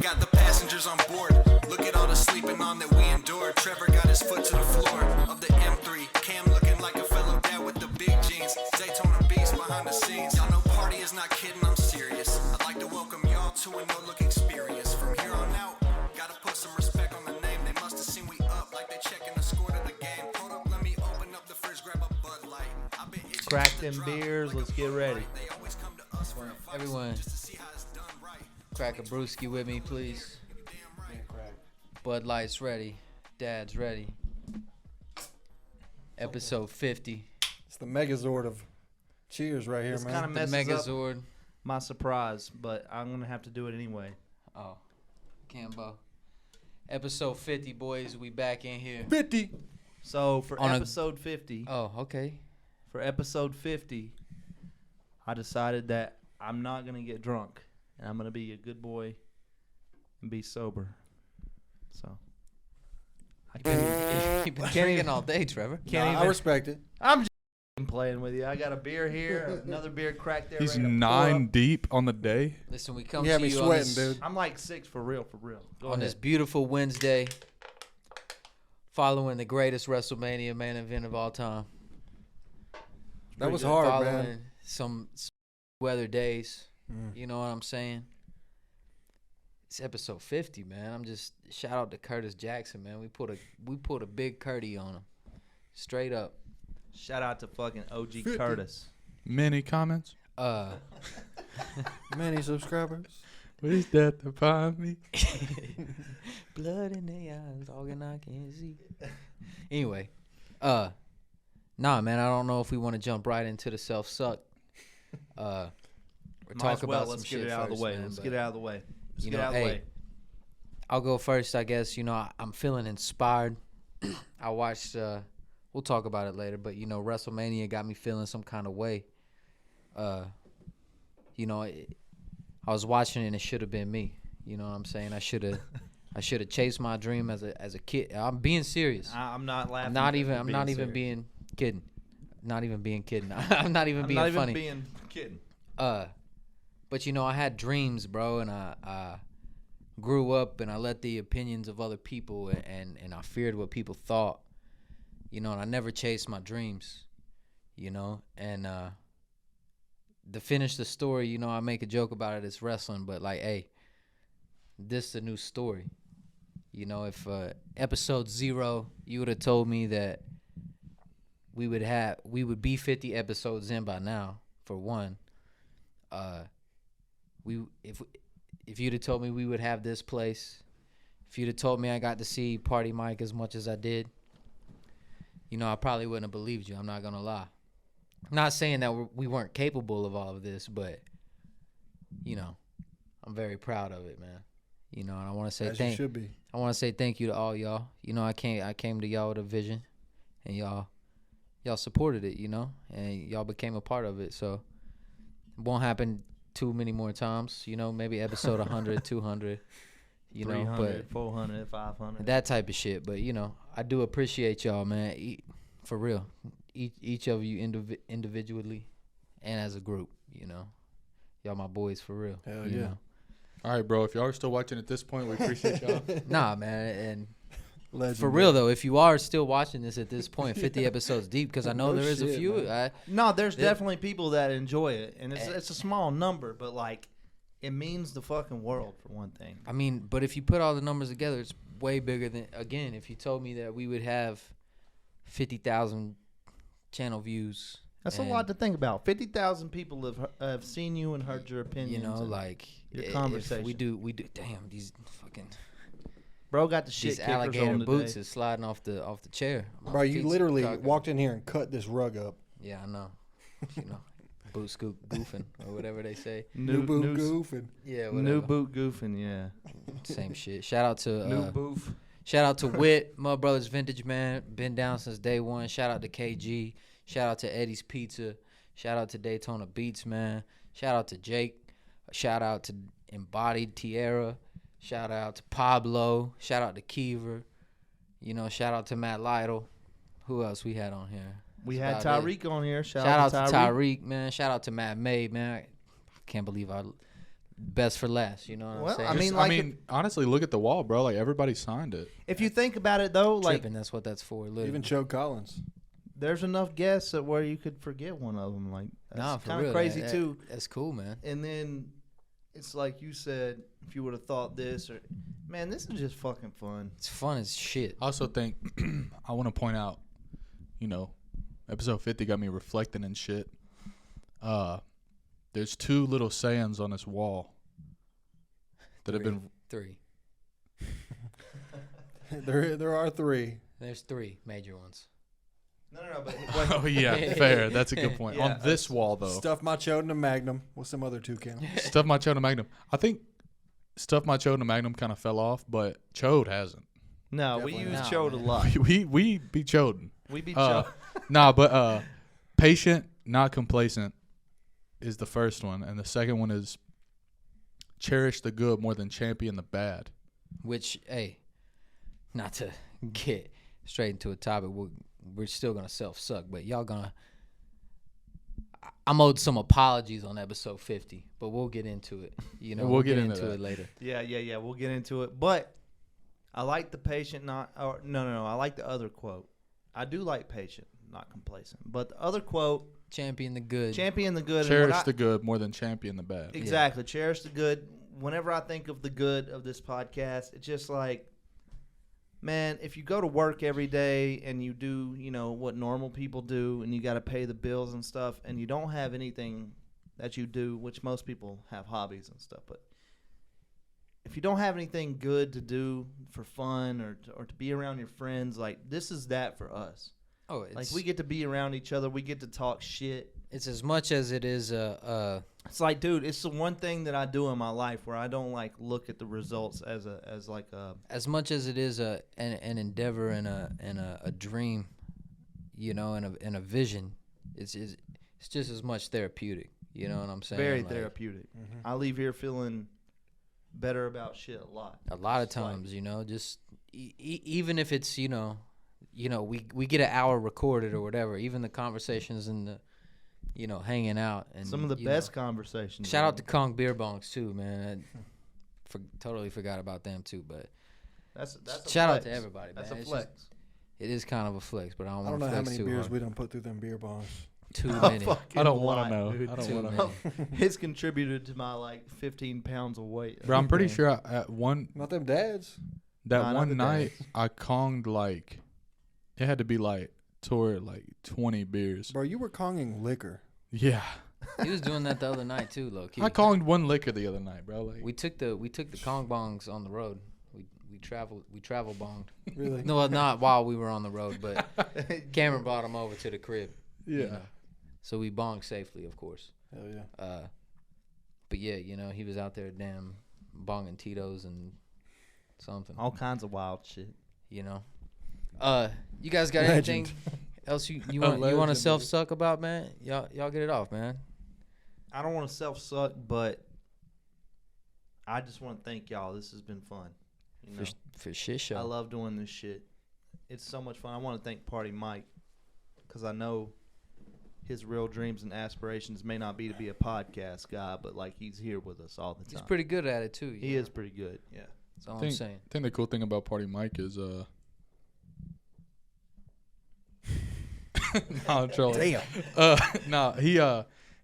got the passengers on board. Look at all the sleeping on that we endured. Trevor got his foot to the floor of the M3. Cam looking like a fellow dad with the big jeans. Daytona beast behind the scenes. Y'all know party is not kidding, I'm serious. I'd like to welcome y'all to a no-look experience. From here on out, gotta put some respect on the name. They must have seen we up like they checking the score to the game. Hold up, let me open up the fridge, grab a Bud Light. I've been itching Crack to them drop beers, let's get ready. They always come to us for advice, Everyone, just to see how it's done right. crack a brewski with me, please. Bud Light's ready. Dad's ready. Episode 50. It's the Megazord of cheers right here, This man. kind of The messes up Megazord. my surprise, but I'm going to have to do it anyway. Oh, Cambo. Episode 50, boys. We back in here. 50. So for On a- episode 50, Oh, okay. for episode 50, I decided that I'm not going to get drunk, and I'm going to be a good boy and be sober. So I can't, You've been drinking all day, Trevor. can't I even. respect it. I'm just playing with you. I got a beer here, another beer cracked there. He's ready to pour 9 up. deep on the day. Listen, we come You have to me you sweating, on this, dude. I'm like 6 for real, for real. Go on ahead. this beautiful Wednesday, following the greatest WrestleMania main event of all time. That was good. hard, Following man. some weather days. Mm. You know what I'm saying? It's episode 50, man. I'm just shout out to Curtis Jackson, man. We put a big Curdy on him, straight up. Shout out to fucking OG 50. Curtis. Many comments. Many subscribers. Wish that to find me. Blood in their eyes, all I can see. Anyway, nah, man. I don't know if we want to jump right into the self-suck. Or Might talk as well. about Let's some get shit it out of the first, way. man, Let's but- get it out of the way. Let's You get know, it out of the hey, way. I'll go first, I guess. You know, I'm feeling inspired. I watched, we'll talk about it later, but, you know, WrestleMania got me feeling some kind of way. You know, I was watching it and it should have been me. You know what I'm saying? I should have chased my dream as a kid. I'm being serious. I'm not laughing. I'm not because even you're serious. being kidding. Not even being kidding. I'm not even I'm being not funny. even being kidding. But you know, I had dreams, bro, and I grew up and I let the opinions of other people and I feared what people thought, you know, and I never chased my dreams, you know, and to finish the story, you know, I make a joke about it, it's wrestling, but like, hey, this is a new story. You know, if episode 0, you would have told me that we would be 50 episodes in by now, for one. If you'd have told me we would have this place, if you'd have told me I got to see Party Mike as much as I did, you know, I probably wouldn't have believed you. I'm not gonna lie. I'm not saying that we weren't capable of all of this, but you know, I'm very proud of it, man. You know, and I want to say As you should be. I want to say thank you to all y'all. You know, I came to y'all with a vision, and y'all supported it. You know, and y'all became a part of it. So it won't happen too many more times. You know, maybe episode 100, 200. You know, 300, but 400, 500. that type of shit. But you know, I do appreciate y'all, man. For real, each of you individually and as a group. You know, y'all my boys for real. Hell you yeah. know? All right, bro. If y'all are still watching at this point, we appreciate y'all. Nah, man, and Legend, for real though, if you are still watching this at this point, 50 episodes deep, because I know No there is a shit, few. man. No, there's Yeah. definitely people that enjoy it, and it's a small number, but like, it means the fucking world for one thing. I mean, but if you put all the numbers together, it's way bigger than. Again, if you told me that we would have 50,000 channel views, That's a and, lot to think about. 50,000 people have seen you and heard your opinions. you know, and like your if conversation. we do. Damn, these fucking bro got the shit these kickers alligator on boots today. is sliding off the chair. My Bro, you feet's literally cocked. walked in here and cut this rug up. Yeah, I know. You know, boot scoop goofing or whatever they say. New boot goofing. Yeah, whatever. New boot goofing, yeah. Same shit. Shout out to New boof. shout out to Wit, my brother's vintage man, been down since day one. Shout out to KG. Shout out to Eddie's Pizza. Shout out to Daytona Beats, man. Shout out to Jake. Shout out to Embodied Tierra. Shout out to Pablo. Shout out to Kiever. You know, shout out to Matt Lytle. Who else we had on here? We That's had about it. Tyreek on here. Shout out to Tyreek, man. Shout out to Matt May, man. I can't believe I best for last. You know what Well, I'm saying? I mean, I like, mean, honestly, look at the wall, bro. Like everybody signed it. if you think about it though, like tripping. That's what that's for. Literally. Even Joe Collins. there's enough guests that where you could forget one of them. Like Nah, that's for kind real. of crazy that, too. That's cool, man. And then it's like you said, if you would have thought this, or man, this is just fucking fun. It's fun as shit. I also think I want to point out, you know, episode 50 got me reflecting and shit. There's 2 little sayings on this wall that have been 3. There are 3. There's 3 major ones. No, but Oh yeah, fair. That's a good point. Yeah, On this wall though, Stuff my chode and a Magnum. What's some other 2 count? Stuff My Chode and Magnum. I think Stuff My Chode and Magnum kind of fell off, but Chode hasn't. no, we Definitely use not, chode a man. lot. We be choding. We be Uh, chode. Nah, but patient, not complacent is the first one, and the second one is cherish the good more than champion the bad. Which, hey, not to get straight into a topic, we're still gonna self-suck, but y'all gonna. I'm owed some apologies on episode 50, but we'll get into it. You know, We'll get into into it that. later. Yeah. We'll get into it. But I like the patient, not. Or no. I like the other quote. I do like patient, not complacent. But the other quote, Champion the good. champion the good. and Cherish what I- the good more than champion the bad. Exactly. Cherish the good. Whenever I think of the good of this podcast, it's just like, man, if you go to work every day and you do, you know, what normal people do and you got to pay the bills and stuff and you don't have anything that you do, which most people have hobbies and stuff, but if you don't have anything good to do for fun or to be around your friends, like this is that for us. Oh, it's Like we get to be around each other. We get to talk shit. it's as much as it is It's like, dude, it's the one thing that I do in my life where I don't like look at the results as as much as it is an endeavor and a dream, you know, and a vision. It's just as much therapeutic. You know what I'm saying? very Like, therapeutic. I leave here feeling better about shit a lot. A lot of It's like- times, you know, just even if it's you know, we get an hour recorded or whatever. Even the conversations and the, you know, hanging out and Some of the you best know. conversations. Shout out to Kong Beer Bongs too, man. Totally forgot about them too, but that's a shout out flex. to everybody. That's man. a It's flex. just- it is kind of a flex, but I don't I don't want know to how flex many too beers hard. we done put through them beer bongs. Too A many. fucking I don't want lot, to know. dude. I don't Too want to many. know. It's contributed to my like 15 pounds of weight. Bro, I'm pretty sure at Not them dads. that Nah, not one the night dads. I conged like it had to be like toward like 20 beers. Bro, you were conging liquor. Yeah, He was doing that the other night too, low key. I conged one liquor the other night, bro. Like We took the Kong bongs on the road. We travel bonged. Really? No, not while we were on the road, but Cameron brought them over to the crib. yeah. You know. So we bonged safely, of course. Hell yeah. But yeah, you know, he was out there damn bonging Tito's and something. All kinds of wild shit. You know. You guys got Legend. anything else you A want to legend, self suck about, man? Y'all get it off, man. I don't want to self suck, but I just want to thank y'all. This has been fun. You know, For shit show. I love doing this shit. It's so much fun. I want to thank Party Mike because I know his real dreams and aspirations may not be to be a podcast guy, but like he's here with us all the time. He's pretty good at it too. He is pretty good. Yeah. That's all I'm think, saying. I think the cool thing about Party Mike is no, I'm trolling. Damn. No,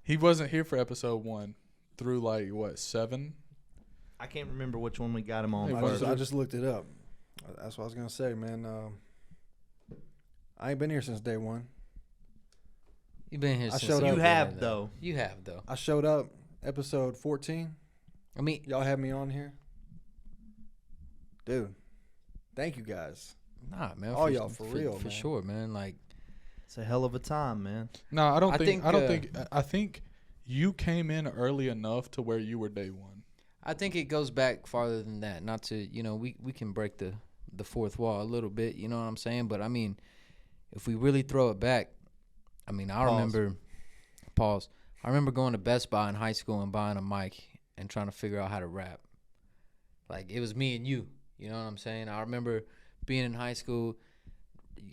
he wasn't here for episode 1 through like what 7. I can't remember which one we got him on. Hey, first. I just looked it up. That's what I was gonna say, man. I ain't been here since day one. You've been here I since showed the up. You beginning, have though. You have though. I showed up episode 14. I mean, Y'all had me on here, dude. Thank you guys. nah, man. All y'all for real, for man. sure, man. Like, It's a hell of a time, man. No, I don't I think. think, I don't think. I think you came in early enough to where you were day one. I think it goes back farther than that. Not to, you know, we can break the fourth wall a little bit, you know what I'm saying? But I mean, if we really throw it back, I mean, I remember going to Best Buy in high school and buying a mic and trying to figure out how to rap. Like, it was me and you know what I'm saying? I remember being in high school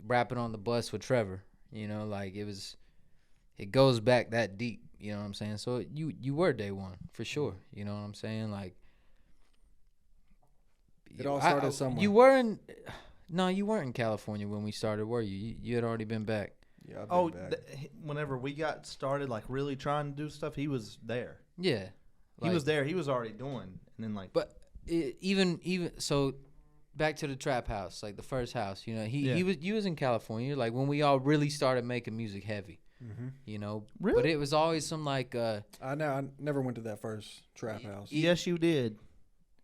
rapping on the bus with Trevor, you know, like it goes back that deep, You know what I'm saying? So you were day one for sure. You know what I'm saying? Like It all started somewhere. You were in. No, you weren't in California when we started, were you? You had already been back. Yeah, I've Oh, been back. whenever we got started, like really trying to do stuff, he was there. Yeah, He was there. He was already doing, and then like. But even so, back to the trap house, like the first house. You know, you was in California, like when we all really started making music heavy. Mm-hmm. You know, Really? but it was always some like. I never went to that first trap house. Yes, you did.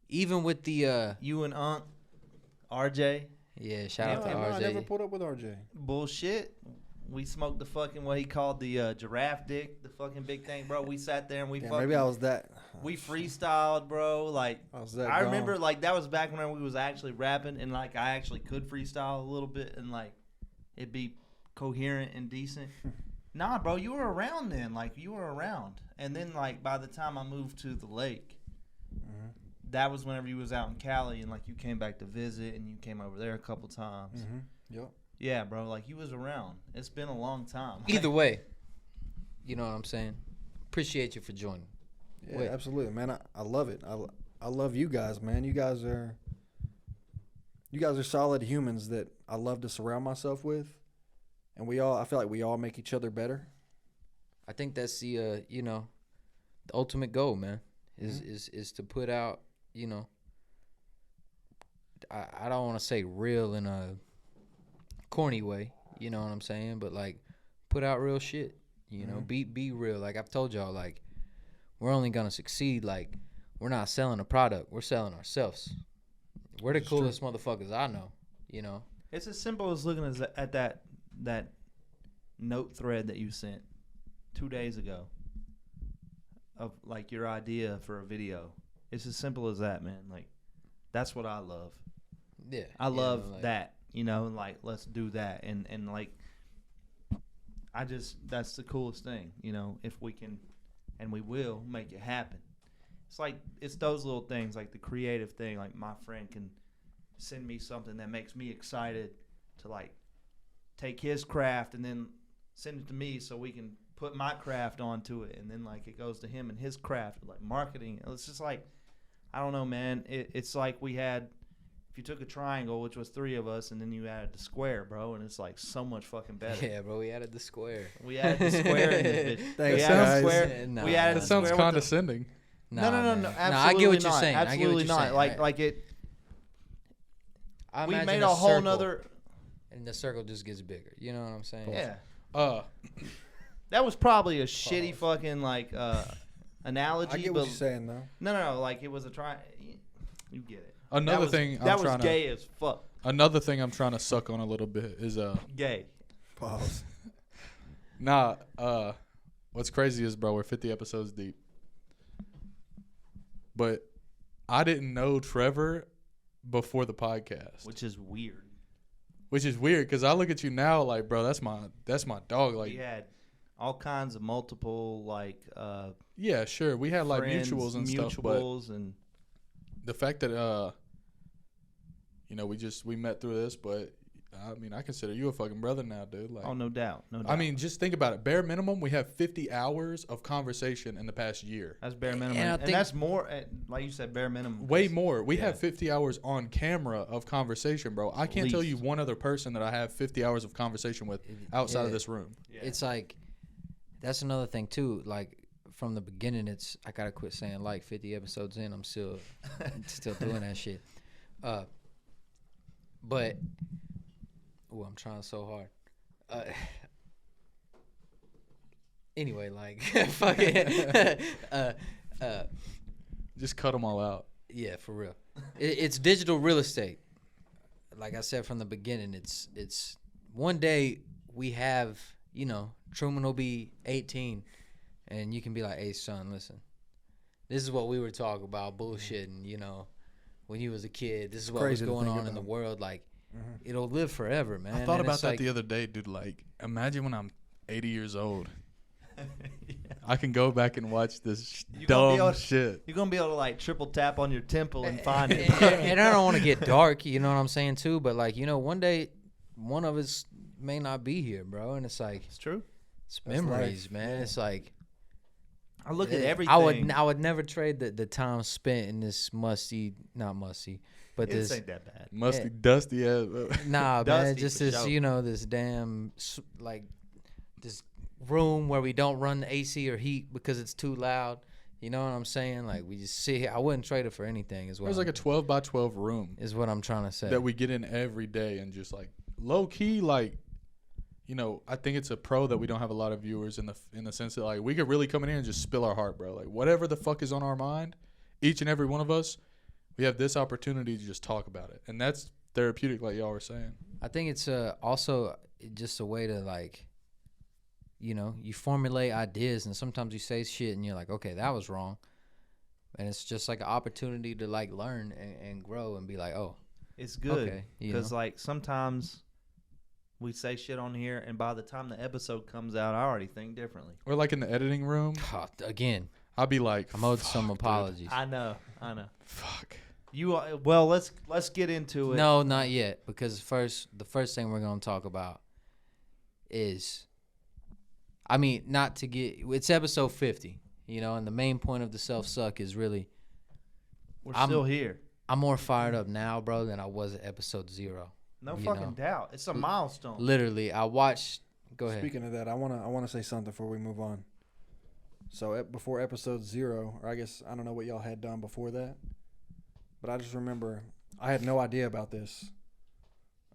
Even with the You and Unc, RJ. yeah, shout out to No, RJ. I never pulled up with RJ. Bullshit. We smoked the fucking what he called the giraffe dick, the fucking big thing, bro. We sat there and we Yeah, fucking. maybe I was that. We freestyled, bro. Like I was that. I gone. remember, like that was back when we was actually rapping, and like I actually could freestyle a little bit, and like it'd be coherent and decent. Nah, bro, you were around then. Like you were around, and then like by the time I moved to the lake, that was whenever you was out in Cali, and like you came back to visit, and you came over there a couple times. Yep. Yeah, bro, like you was around. It's been a long time. Either way, you know what I'm saying. Appreciate you for joining. Yeah, Wait. absolutely, man. I love it. I love you guys, man. You guys are solid humans that I love to surround myself with, and I feel like we all make each other better. I think that's the the ultimate goal, man. Is to put out, I don't want to say real in a corny way, you know what I'm saying, but like put out real shit, be real. Like I've told y'all, like we're only gonna succeed, like we're not selling a product, we're selling ourselves. We're the coolest motherfuckers I know, It's as simple as looking at that note thread that you sent 2 days ago of like your idea for a video. It's as simple as that, man. Like that's what I love. Yeah, I love that, like let's do that, and like that's the coolest thing, if we can, and we will make it happen. It's those little things, like the creative thing. Like my friend can send me something that makes me excited to like take his craft and then send it to me so we can put my craft onto it, and then like it goes to him and his craft, like marketing. It's just like, I don't know, man. It's like we had, if you took a triangle, which was 3 of us, and then you added the square, bro, and it's like so much fucking better. Yeah, bro, we added the square. We added the square in this bitch. Thanks, We added the guys. square. Nah, We added nah, the It sounds square with the- condescending. No, man. absolutely I get what you're not. saying. I get Absolutely what you're not. saying. Like it. I We imagine made a whole circle, nother. and the circle just gets bigger. You know what I'm saying? Yeah. That was probably a shitty fucking like analogy. I get but what you're saying, though. No. Like it was a try. You get it. Another That thing was, I'm that was trying gay as fuck. Another thing I'm trying to suck on a little bit is Gay. Pause. what's crazy is, bro, we're 50 episodes deep. But I didn't know Trevor before the podcast. Which is weird. Which is weird because I look at you now like, bro, that's my dog. Like, We had all kinds of multiple like yeah, sure, we had like friends, mutuals and stuff, but and the fact that we met through this, but I mean, I consider you a fucking brother now, dude. Like, oh, no doubt. I mean, just think about it. Bare minimum, we have 50 hours of conversation in the past year. that's bare minimum, And I and think- that's more. Like you said, bare minimum. Way more. We Yeah. have 50 hours on camera of conversation, bro. I can't tell you Least. one other person that I have 50 hours of conversation with outside of Yeah. this room. Yeah. It's like that's another thing too. Like from the beginning, I gotta quit saying like 50 episodes in. I'm still doing that shit. But I'm trying so hard. Anyway, like fuck it. Just cut them all out. Yeah, for real. It's digital real estate. Like I said from the beginning, it's one day we have, Truman will be 18 and you can be like, hey son, listen, this is what we were talking about, bullshitting, when you was a kid. This is what was Crazy to going think on in the about. world. Like, it'll live forever, man. I thought And about it's that like, the other day, dude. Like, imagine when I'm 80 years old. I can go back and watch this You gonna be dumb able to- shit. You're gonna be able to like triple tap on your temple and find it. and I don't want to get dark, you know what I'm saying too, but like, one day one of us may not be here, bro, and it's like It's true. it's That's memories, life, man. yeah. It's like I look at everything. I would never trade the time spent in this not musty, but This this ain't that bad. Musty, dusty ass. nah, man, Dusty just for this sure. this damn like this room where we don't run the AC or heat because it's too loud. You know what I'm saying? Like we just sit here. I wouldn't trade it for anything. As well, There's like a 12 by 12 room is what I'm trying to say. that we get in every day, and just like low key, like, you know, I think it's a pro that we don't have a lot of viewers in the sense that like we could really come in here and just spill our heart, bro. Like whatever the fuck is on our mind, each and every one of us, we have this opportunity to just talk about it, and that's therapeutic, like y'all were saying. I think it's also just a way to like, you know, you formulate ideas, and sometimes you say shit and you're like, okay, that was wrong, and it's just like an opportunity to like learn and grow and be like, oh, It's good okay, because like sometimes we say shit on here, and by the time the episode comes out, I already think differently. Or like in the editing room, again, I'll be like, I'm owed some "Fuck, dude. apologies. I know. Fuck. Well, let's get into it. No, not yet, because the first thing we're gonna talk about is, I mean, not to get, it's episode 50, you know, and the main point of the self suck is really, We're still here. I'm more fired up now, bro, than I was at episode 0. No you fucking know. doubt. It's a milestone. Literally, I watched. Go ahead. Speaking of that, I wanna say something before we move on. So before episode 0, or I guess I don't know what y'all had done before that, but I just remember I had no idea about this.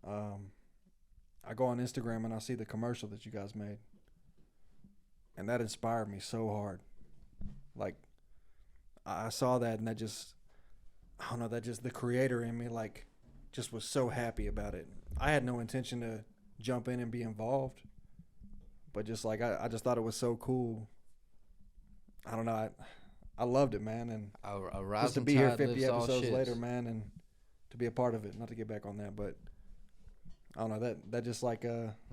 I go on Instagram and I see the commercial that you guys made, and that inspired me so hard. Like I saw that, and that just, I don't know, that just the creator in me like just was so happy about it. I had no intention to jump in and be involved, but just like I just thought it was so cool. I don't know, I loved it, man, and A just to rising be here tide 50 lifts all episodes ships. later, man, and to be a part of it. Not to get back on that, but I don't know, that just like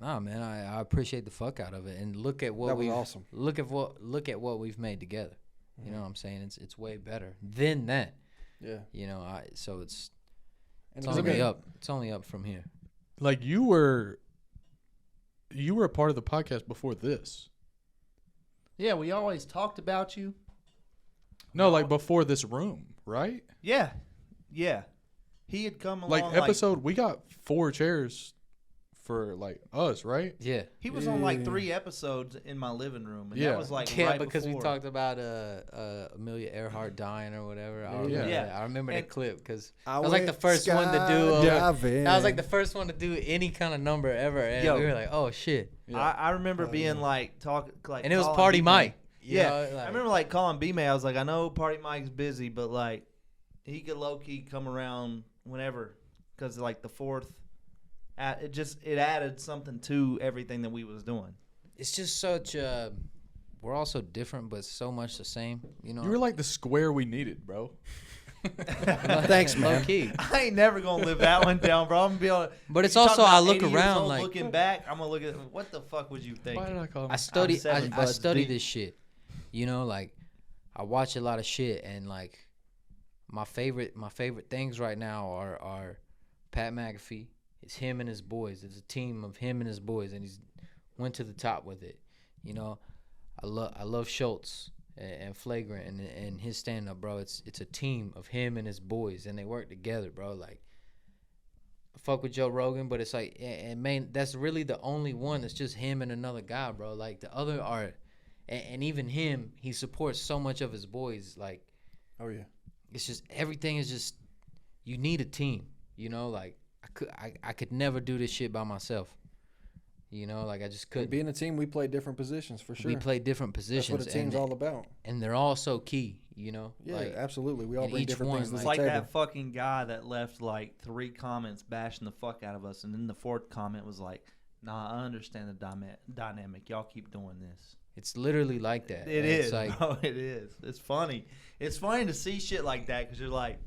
Nah, man, I appreciate the fuck out of it, and look at what that was we awesome. look at what we've made together. You know what I'm saying? It's way better than that. Yeah, You know, so it's and only up. It's only up from here. Like you were a part of the podcast before this. Yeah, we always talked about you. No, like before this room, right? Yeah. He had come along. Like episode, we got 4 chairs for like us, right? Yeah. He was on like Yeah. 3 episodes in my living room, and Yeah. that was like Yeah, right because before. we talked about Amelia Earhart dying or whatever. I Yeah. remember Yeah. that. I remember And that clip because I that was like the went first one to do. skydiving. That was like the first one to do any kind of number ever, and Yo. we were like, "Oh shit!" I remember Oh, being yeah. like talking like, And it was calling Party B-May. Mike. you Yeah, know, like- I remember like calling B-May. I was like, I know Party Mike's busy, but like he could low key come around whenever, because like the 4th, it added something to everything that we was doing. It's just such. We're all so different, but so much the same. You know. You were like the square we needed, bro. Thanks, Low man. key. I ain't never gonna live that one down, bro. I'm gonna be able to, But it's you also, talking I about look 80 years around old, like- looking back. I'm gonna look at what the fuck would you think? Why did I call him? I study. seven I buds study deep. this shit. You know, like I watch a lot of shit, and like my favorite things right now are Pat McAfee. It's him and his boys. It's a team of him and his boys, and he's went to the top with it. You know, I love Schultz and Flagrant and his stand up, bro. It's a team of him and his boys, and they work together, bro. Like I fuck with Joe Rogan, but it's like, and man, that's really the only one that's just him and another guy, bro. Like the other are, and even him, he supports so much of his boys. Like Oh yeah. it's just everything is just, you need a team, you know. Like I could never do this shit by myself, you know. Like I just couldn't. Being a team, we play different positions for sure. We play different That's positions, what a team's all about. and they're all so key, you know. Yeah, like, absolutely. We all and bring each different one, things to It's the like table. that fucking guy that left like 3 comments bashing the fuck out of us, and then the 4th comment was like, "Nah, I understand the dynamic. Y'all keep doing this." it's literally like that. It And is, it's like, bro. It is. It's funny. It's funny to see shit like that because you're like,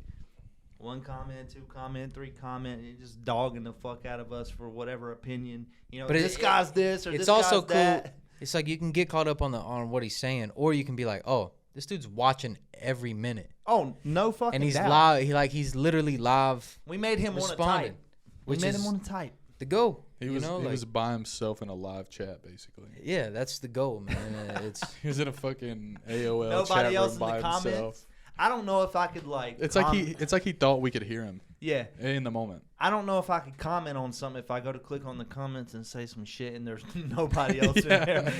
1 comment, 2 comment, 3 comment, and you're just dogging the fuck out of us for whatever opinion. You know, But this guy's this or it's this also guy's cool. that. It's like you can get caught up on what he's saying, or you can be like, oh, this dude's watching every minute, Oh, no fucking and he's doubt. live. He's literally live. We made him want to responding, type. We which made is him want to type. the goal. He you was know, he like, was by himself in a live chat basically. yeah, that's the goal, man. It's He was in a fucking AOL Nobody chat else room in by the himself. comments. I don't know if I could like. It's like he thought we could hear him Yeah, in the moment. I don't know if I could comment on something if I go to click on the comments and say some shit and there's nobody else in there.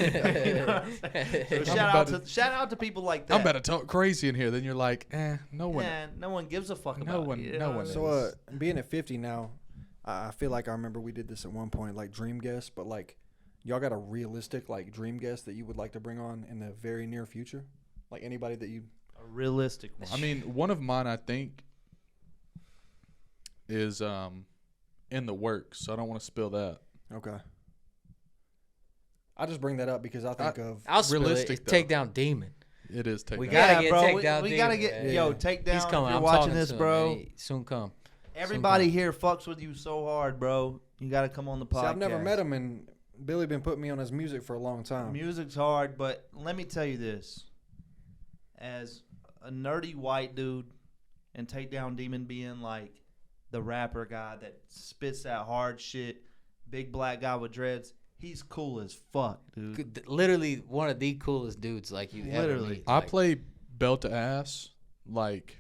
You know what I'm saying? So shout out to people like that. I'm about to talk crazy in here. Then you're like, no one. Yeah, no one gives a fuck No about one- it. You no know one what I mean? So, being at 50 now, I feel like I remember we did this at one point, like dream guest, but like, y'all got a realistic like dream guest that you would like to bring on in the very near future? Like anybody that you. A realistic one. I mean, one of mine I think is in the works. So I don't want to spill that. Okay. I just bring that up because I think of. I'll spill it. Realistic, It's though. Takedown Demon. It is takedown. We gotta get bro, Takedown we Demon, gotta get man. yo Yeah. Takedown. He's coming. If you're I'm watching talking this, to him, bro. man. He soon come. Everybody here fucks with you so hard, bro. You got to come on the podcast. See, I've never met him, and Billy been putting me on his music for a long time. Music's hard, but let me tell you this: as a nerdy white dude, and Takedown Demon being like the rapper guy that spits that hard shit, big black guy with dreads, he's cool as fuck, dude. Literally one of the coolest dudes like you ever Literally. meet. I Like, play belt to ass like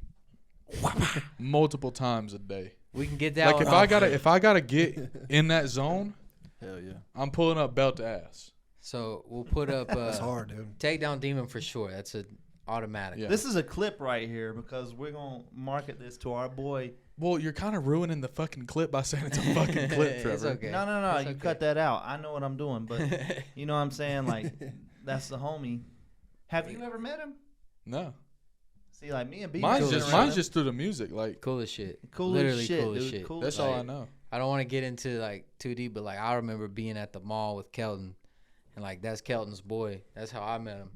multiple times a day. We can get that Like one if off. if I gotta get in that zone, Hell yeah. I'm pulling up belt to ass. So we'll put up That's hard, dude. Takedown Demon for sure. That's an automatic. Yeah. This is a clip right here because we're gonna market this to our boy. Well, you're kind of ruining the fucking clip by saying it's a fucking clip, Trevor. It's okay. No, It's you okay. cut that out. I know what I'm doing, but you know what I'm saying? Like, that's the homie. Have you ever met him? No, See, like me and B. mine's cool just as around mine's him. just through the music. Like Cool as shit. cool Literally as shit, cool as dude. shit. Cool that's as all shit. I know. I don't want to get into like too deep, but like I remember being at the mall with Kelton, and like that's Kelton's boy. That's how I met him.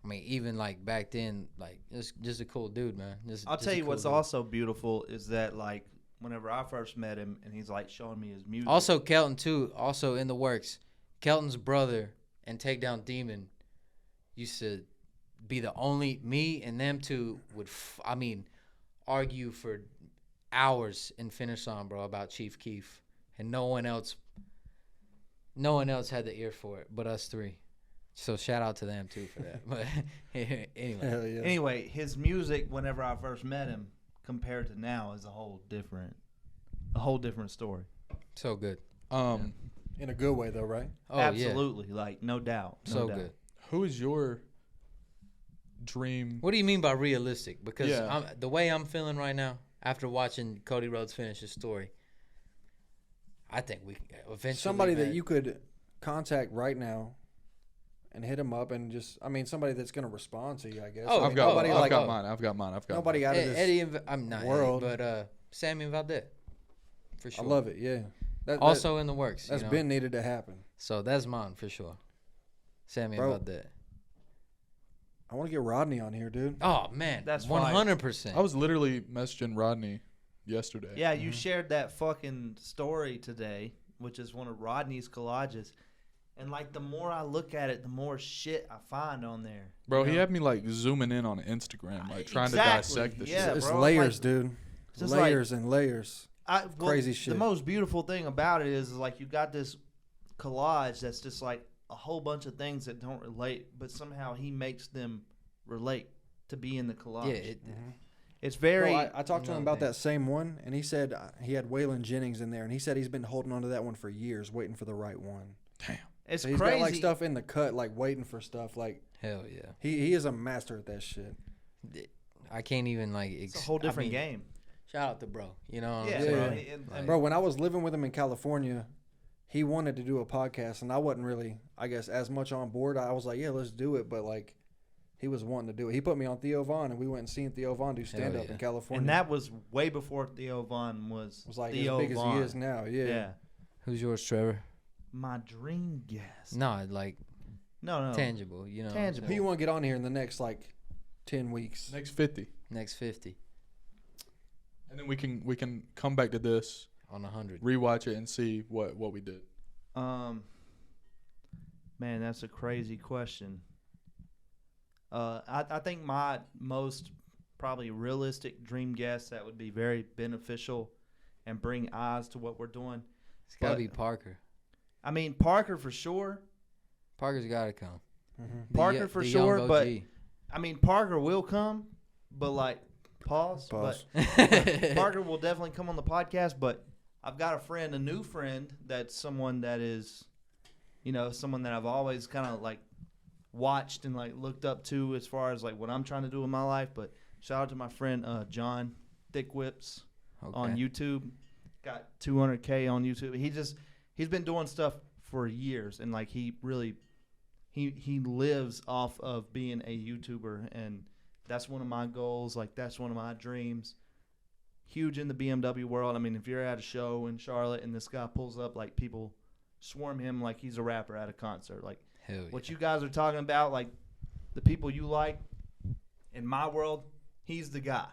I mean, even like back then, like just a cool dude, man. I'll tell you what's also beautiful is that like whenever I first met him and he's like showing me his music. Also, Kelton too. Also in the works. Kelton's brother and Takedown Demon used to be the only me and them two would. Argue for hours in Finish On, bro, about Chief Keef, and no one else had the ear for it but us three. So shout out to them too for that. But anyway, Hell yeah. Anyway, his music whenever I first met him compared to now is a whole different story. so good. In a good way, though, right? Oh Absolutely, like no doubt. yeah, No so doubt. good. Who is your dream? What do you mean by realistic? Because Yeah. the way I'm feeling right now after watching Cody Rhodes finish his story, I think we eventually Somebody that man, you could contact right now and hit him up and just, I mean, somebody that's going to respond to you, I guess. Oh, I I've mean, got nobody I've like got mine. I've got mine. nobody out of this. Eddie. I'm not world. Eddie, but Sammy Valdez, for sure. I love it, yeah. That, Also in the works. that's you know? been needed to happen. So that's mine for sure. Sammy Bro. Valdez. I want to get Rodney on here, dude. Oh man, That's 100%. I was literally messaging Rodney yesterday. Yeah, you shared that fucking story today, which is one of Rodney's collages. And like the more I look at it, the more shit I find on there. Bro, You he know? had me like zooming in on Instagram, like trying Exactly, to dissect the yeah. shit. It's bro, layers, like- dude. just Layers and layers. Crazy shit. The most beautiful thing about it is like you got this collage that's just like a whole bunch of things that don't relate, but somehow he makes them relate to be in the collage. yeah, It's very. Bro, I talked to him No, about man. that same one, and he said he had Waylon Jennings in there, and he said he's been holding on to that one for years, waiting for the right one. it's So he's crazy. got like stuff in the cut, like waiting for stuff. Like hell yeah. he is a master at that shit. I can't even like. It's a whole different game. Shout out to bro. You know. What Yeah, I'm Yeah. bro. saying? And Bro, when I was living with him in California, he wanted to do a podcast, and I wasn't really, I guess, as much on board. I was like, yeah, let's do it, but like, he was wanting to do it. He put me on Theo Von, and we went and seen Theo Von do stand up yeah. in California. And that was way before Theo Von was was like Theo as big Von. as he is now. Yeah. Yeah. Who's yours, Trevor? My dream guest. No, like No. tangible. You know. Tangible. Who you want to get on here in the next like 10 weeks? Next 50. Next 50 And then we can come back to this, on 100. rewatch it, and see what we did. Man, that's a crazy question. I think my most probably realistic dream guest that would be very beneficial and bring eyes to what we're doing It's got to But- be Parker. I mean, Parker for sure. Parker's got to come. Mhm. Parker The for young sure, but OG. I mean, Parker will come, but like, pause. Pause. But Parker will definitely come on the podcast. But I've got a friend, a new friend, that's someone that is, someone that I've always kind of like watched and like looked up to as far as like what I'm trying to do in my life. But shout out to my friend John Thick Whips on YouTube. Got 200K on YouTube. He's been doing stuff for years, and like he lives off of being a YouTuber, and that's one of my goals. Like that's one of my dreams. Huge in the BMW world. I mean, if you're at a show in Charlotte and this guy pulls up, like people swarm him like he's a rapper at a concert. Like Hell what yeah. you guys are talking about, like the people you like in my world, he's the guy.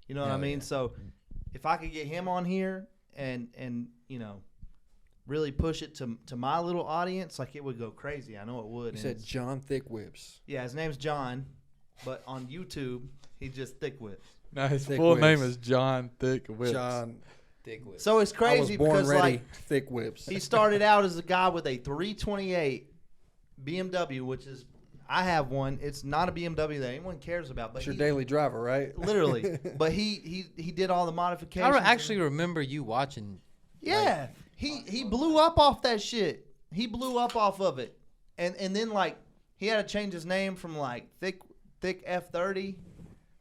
You know what I Hell mean? yeah. So if I could get him on here and really push it to my little audience, like it would go crazy. I know it would. You And said it's- John Thick Whips. yeah, his name's John, but on YouTube he's just Thick Whips. Now his Thick full name Whips. is John Thick Whips. John. Thick whip. So it's I crazy was born because ready. like Thick Whips. he started out as a guy with a 328 BMW, which is I have one. It's not a BMW that anyone cares about, but It's your he- daily driver, right? literally. But he did all the modifications. I actually remember you watching. Yeah, he blew up off that shit. He blew up off of it, and then like he had to change his name from like thick F30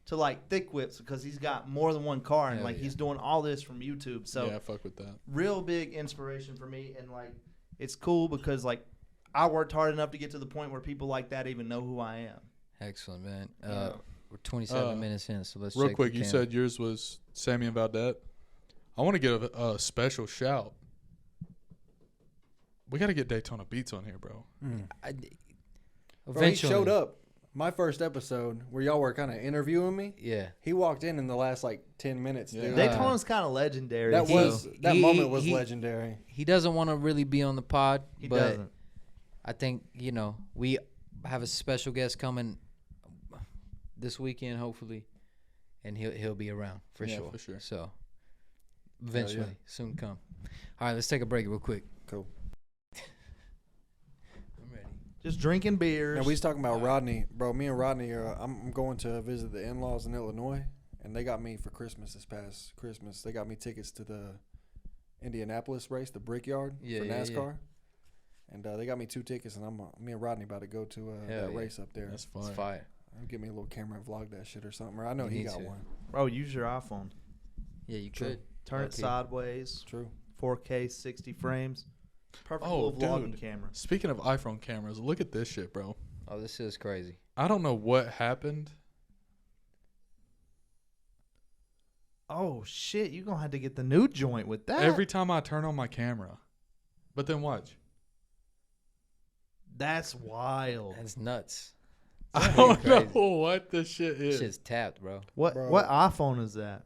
to like Thick Whips because he's got more than one car, and Hell like yeah. he's doing all this from YouTube. So Yeah, fuck with that. real big inspiration for me, and like it's cool because like I worked hard enough to get to the point where people like that even know who I am. Excellent, man. Yeah. We're 27 minutes in, so let's Real check quick, the you camera. said yours was Sammy and Valdette. I want to give a special shout. We got to get Daytona Beats on here, bro. Bro, he Eventually. showed up. My first episode where y'all were kind of interviewing me. Yeah. He walked in the last like 10 minutes, Yeah. dude. Daytona's kind of legendary. that so was that he- moment was he- legendary. He doesn't want to really be on the pod, he but doesn't. I think, we have a special guest coming this weekend, hopefully, and he'll be around for Yeah, sure. for sure. So eventually, soon come. All right, let's take a break real quick. Cool. I'm ready. Just drinking beers. And we was talking about Rodney, bro. Me and Rodney I'm going to visit the in-laws in Illinois, and they got me for Christmas this past Christmas. They got me tickets to the Indianapolis race, the Brickyard Yeah, for yeah, yeah. NASCAR. And they got me 2 tickets, and me and Rodney about to go to Hell that yeah. race up there. That's fine. It's fire. I'll get me a little camera and vlog that shit or something. Or I know You he need got to. one. Bro, use your iPhone. Yeah, you True. could. Turn it Okay. sideways. True. 4K, 60 frames. Perfect Oh, little vlogging dude. camera. Speaking of iPhone cameras, look at this shit, bro. Oh, this is crazy. I don't know what happened. Oh shit! You gonna have to get the new joint with that. Every time I turn on my camera, but then watch. That's wild. That's nuts. I pretty don't know crazy. what this shit This is. shit's tapped, bro. What Bro. what iPhone is that?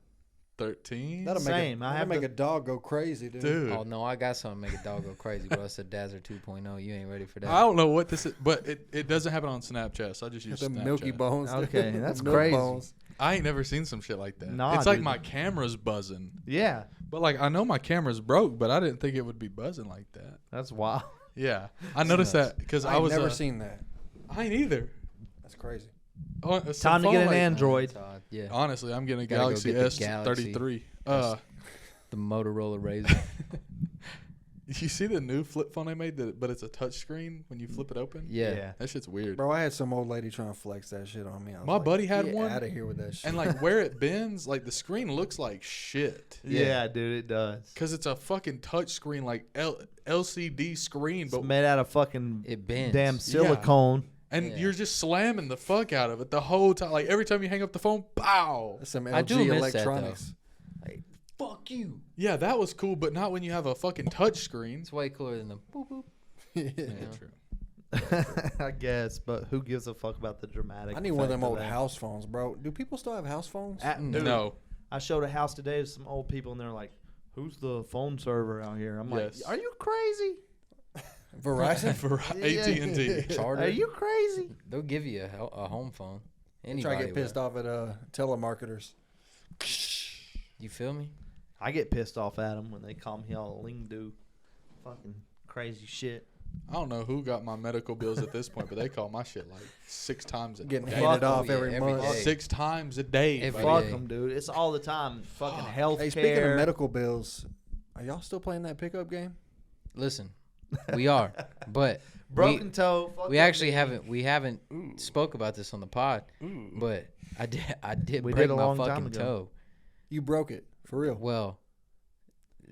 13? That'll Same. make, I that'll have make the- a dog go crazy, dude. Dude. Oh no, I got something to make a dog go crazy, bro. It's a Dazzler 2.0. You ain't ready for that. I don't know what this is, but it doesn't happen on Snapchat, so I just use Them Snapchat. milky bones. dude. Okay, that's Milk crazy. bones. I ain't never seen some shit like that. Nah, it's like dude. my camera's buzzing. Yeah, But like I know my camera's broke, but I didn't think it would be buzzing like that. that's wild. Yeah. I noticed nuts. that because I I've was never seen that. I ain't either. That's crazy. Time to get an Android. Todd, yeah. Honestly, I'm getting a Gotta go Galaxy get the Galaxy. S33. The Motorola Razr. You see the new flip phone I made, but it's a touch screen when you flip it open? Yeah. That shit's weird. Bro, I had some old lady trying to flex that shit on me. I was My like, buddy had "Get one." out of here with that shit. And like where it bends, like the screen looks like shit. Yeah, dude, it does. Cause it's a fucking touch screen, like LCD screen, It's but made out of fucking It bends. damn silicone. and Yeah. you're just slamming the fuck out of it the whole time. Like every time you hang up the phone, pow. That's some I do LG miss that, though. electronics. Fuck you. Yeah, that was cool, but not when you have a fucking touch screen. It's way cooler than the boop boop. Yeah, know? true. I guess, but who gives a fuck about the dramatic? I need one of effect them old that? house phones, bro. Do people still have house phones? Dude, No. I showed a house today to some old people, and they're like, "Who's the phone server out here?" I'm Yes. like, "Are you crazy? Verizon? For Yeah. AT&T. Charter. Are you crazy?" They'll give you a home phone. Try Anybody to get pissed will. off at telemarketers. You feel me? I get pissed off at them when they call me all ling do. fucking crazy shit. I don't know who got my medical bills at this point, but they call my shit like 6 times a Getting day. handed off yeah, every every month. day. 6 times a day. Every bro. Fuck day. them, dude. It's all the time. Fucking health Hey, speaking of medical bills, are y'all still playing that pickup game? Listen, we are, but broken toe. we actually haven't spoke about this on the pod, but I did We break did a my long time fucking ago. toe. You broke it for real. Well,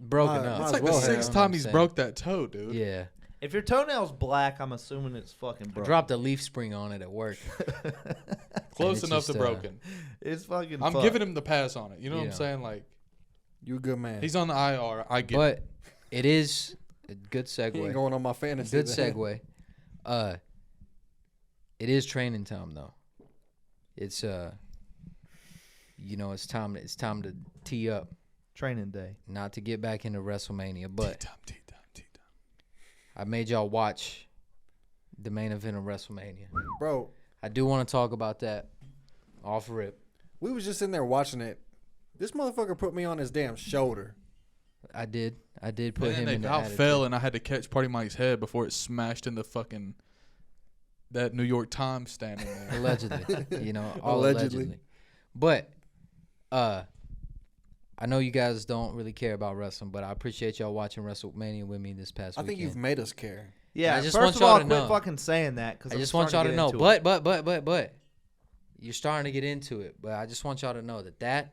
broken Might up. as It's like well the have. 6th You know what time I'm he's saying? broke that toe, dude. Yeah, If your toenail's black, I'm assuming it's fucking I broken. dropped a leaf spring on it at work. Close it's enough just, to broken. It's fucking. I'm fucked. giving him the pass on it. You know what I'm Yeah. saying? Like, You a good man. he's on the IR. I get it. But it is a good He ain't segue. going on my fantasy. Good then. segue. It is training time though. It's it's time to tee up. Training day. Not to get back into WrestleMania, but Tea time. I made y'all watch the main event of WrestleMania. Bro, I do want to talk about that off rip. we was just in there watching it. This motherfucker put me on his damn shoulder. I did put And him then in they the about attitude. fell, and I had to catch Party Mike's head before it smashed in the fucking that New York Times stand in there. Allegedly, all Allegedly. allegedly. But I know you guys don't really care about wrestling, but I appreciate y'all watching WrestleMania with me this past I think weekend. you've made us care. Yeah. I just first want of y'all all, to quit know. fucking saying that. Cause I I'm just want y'all to starting know, get into it. but you're starting to get into it. But I just want y'all to know that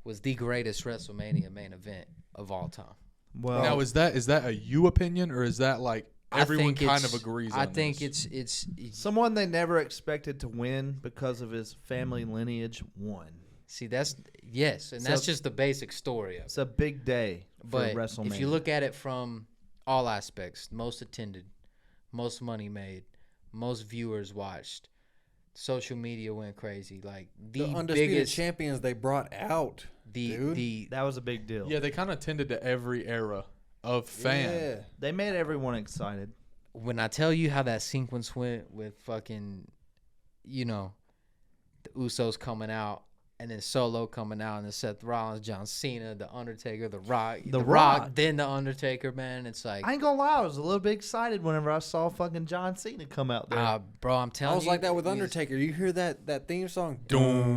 was the greatest WrestleMania main event of all time. Well, Now, is that a you opinion, or is that like everyone I think kind of it's- agrees I on think this? it's someone they never expected to win because of his family lineage won. see that's yes, and that's So- just the basic story of it. It's a big day for But WrestleMania. if you look at it from all aspects, most attended, most money made, most viewers watched, social media went crazy. Like The the undisputed biggest, champions they brought out. dude. the that was a big deal. Yeah, they kind of tended to every era of fan. Yeah. They made everyone excited. when I tell you how that sequence went with fucking, the Usos coming out and then Solo coming out and then Seth Rollins, John Cena, The Undertaker, The Rock, The Rock. then The Undertaker, man. It's like, I ain't gonna lie, I was a little bit excited whenever I saw fucking John Cena come out there. bro, I'm telling I you. was like that with we- Undertaker. You hear that theme song?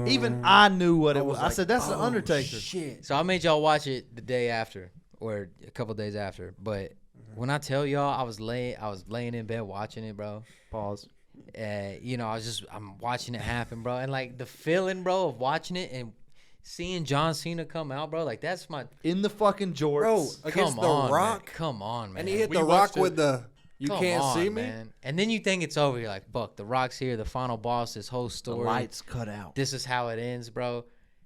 Even I knew what it was. I like, said, "That's the oh, Undertaker." Shit. So I made y'all watch it the day after or a couple days after. But when I tell y'all, I was laying in bed watching it, bro. Pause. I'm watching it happen, bro. And like the feeling, bro, of watching it and seeing John Cena come out, bro, like that's my In the fucking jorts. Bro, against come The on, Rock. man. Come on, man. And he hit We The watched Rock with it. the "You Come can't on, see me." man. And then you think it's over. You're like, fuck, The Rock's here, the final boss, this whole the story. lights cut out. This is how it ends, bro.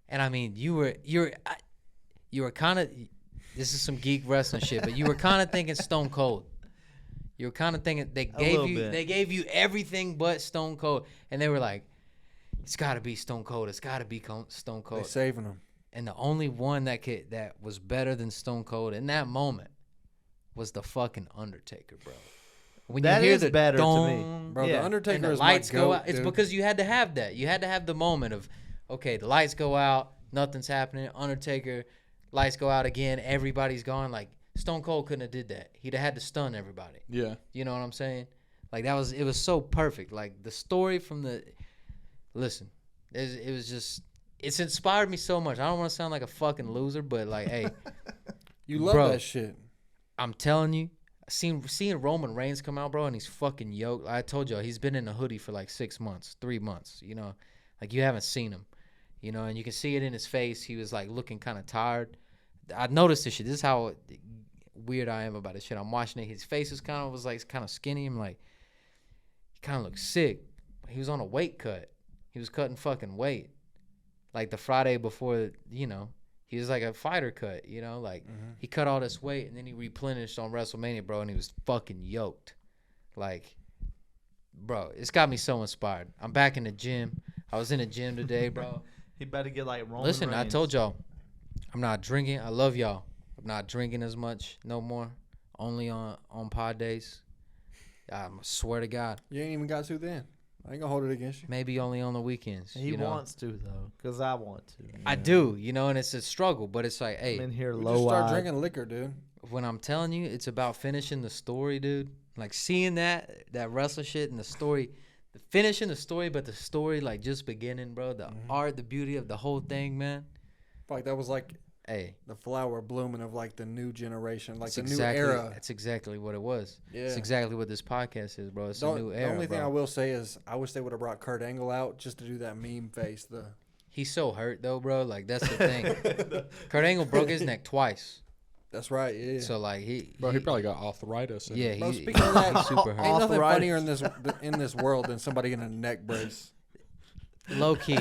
And I mean, you were kind of, this is some geek wrestling shit, but you were kind of thinking Stone Cold. You were kind of thinking they little bit. gave you everything but Stone Cold, and they were like, it's got to be Stone Cold. It's got to be Stone They Cold. saving him. And the only one that was better than Stone Cold in that moment was the fucking Undertaker, bro. When That you hear is the better to me. dong, Bro, Yeah. The Undertaker and the is lights my go goat, out. It's dude. because you had to have that. You had to have the moment of, okay, the lights go out, nothing's happening. Undertaker, lights go out again, everybody's gone. Like Stone Cold couldn't have did that. He'd have had to stun everybody. Yeah. You know what I'm saying? Like it was so perfect. Like the story from it was just, it's inspired me so much. I don't want to sound like a fucking loser, but like, hey, You love Bro. that shit. I'm telling you, seeing Roman Reigns come out, bro, and he's fucking yoked. I told y'all, he's been in a hoodie for like 6 months, 3 months, like you haven't seen him, and you can see it in his face. He was like looking kind of tired. I noticed this shit. This is how weird I am about this shit. I'm watching it. His face was kind of skinny. I'm like, he kind of looked sick. He was on a weight cut. He was cutting fucking weight. Like the Friday before, he was like a fighter cut, like he cut all this weight and then he replenished on WrestleMania, bro, and he was fucking yoked. Like, bro, it's got me so inspired. I'm back in the gym. I was in the gym today, bro. He better get like Roman Listen, I Reigns. told y'all, I'm not drinking. I love y'all. I'm not drinking as much no more. Only on pod days. I swear to God. You ain't even got to then. I ain't gonna hold it against you. Maybe only on the weekends. He you know? wants to though, cause I want to. I do, you know, and it's a struggle, but it's like, hey, I'm in here We just start low-eyed. drinking liquor, dude. when I'm telling you, it's about finishing the story, dude. Like seeing that wrestler shit and the story, finishing the story, but the story like just beginning, bro. The art, the beauty of the whole thing, man. Like that was like Hey, the flower blooming of like the new generation, like it's the exactly, new era. That's exactly what it was. Yeah. It's exactly what this podcast is, bro. It's a new era. The only thing bro. I will say is I wish they would have brought Kurt Angle out just to do that meme face. He's so hurt though, bro. Like that's the thing. Kurt Angle broke his neck twice. That's right. Yeah. So like he probably got arthritis. And yeah, Bro, he, speaking of that, he's super hurt. ain't nothing Arthritis. funnier in this world than somebody in a neck brace. Low key.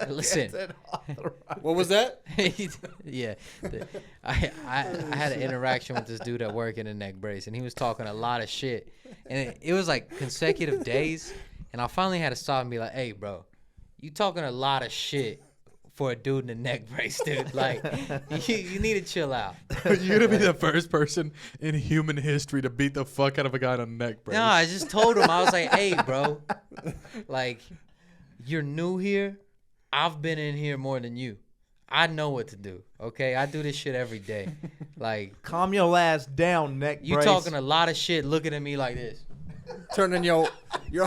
Listen. What was that? Yeah. I had an interaction with this dude at work in a neck brace, and he was talking a lot of shit. And it was like consecutive days, and I finally had to stop and be like, hey, bro, you talking a lot of shit for a dude in a neck brace, dude. Like, you need to chill out. You're gonna be the first person in human history to beat the fuck out of a guy in a neck brace. No, I just told him. I was like, hey, bro, like, you're new here. I've been in here more than you. I know what to do, okay? I do this shit every day. Like, Calm your ass down, neck you brace. talking a lot of shit looking at me like this. Turning your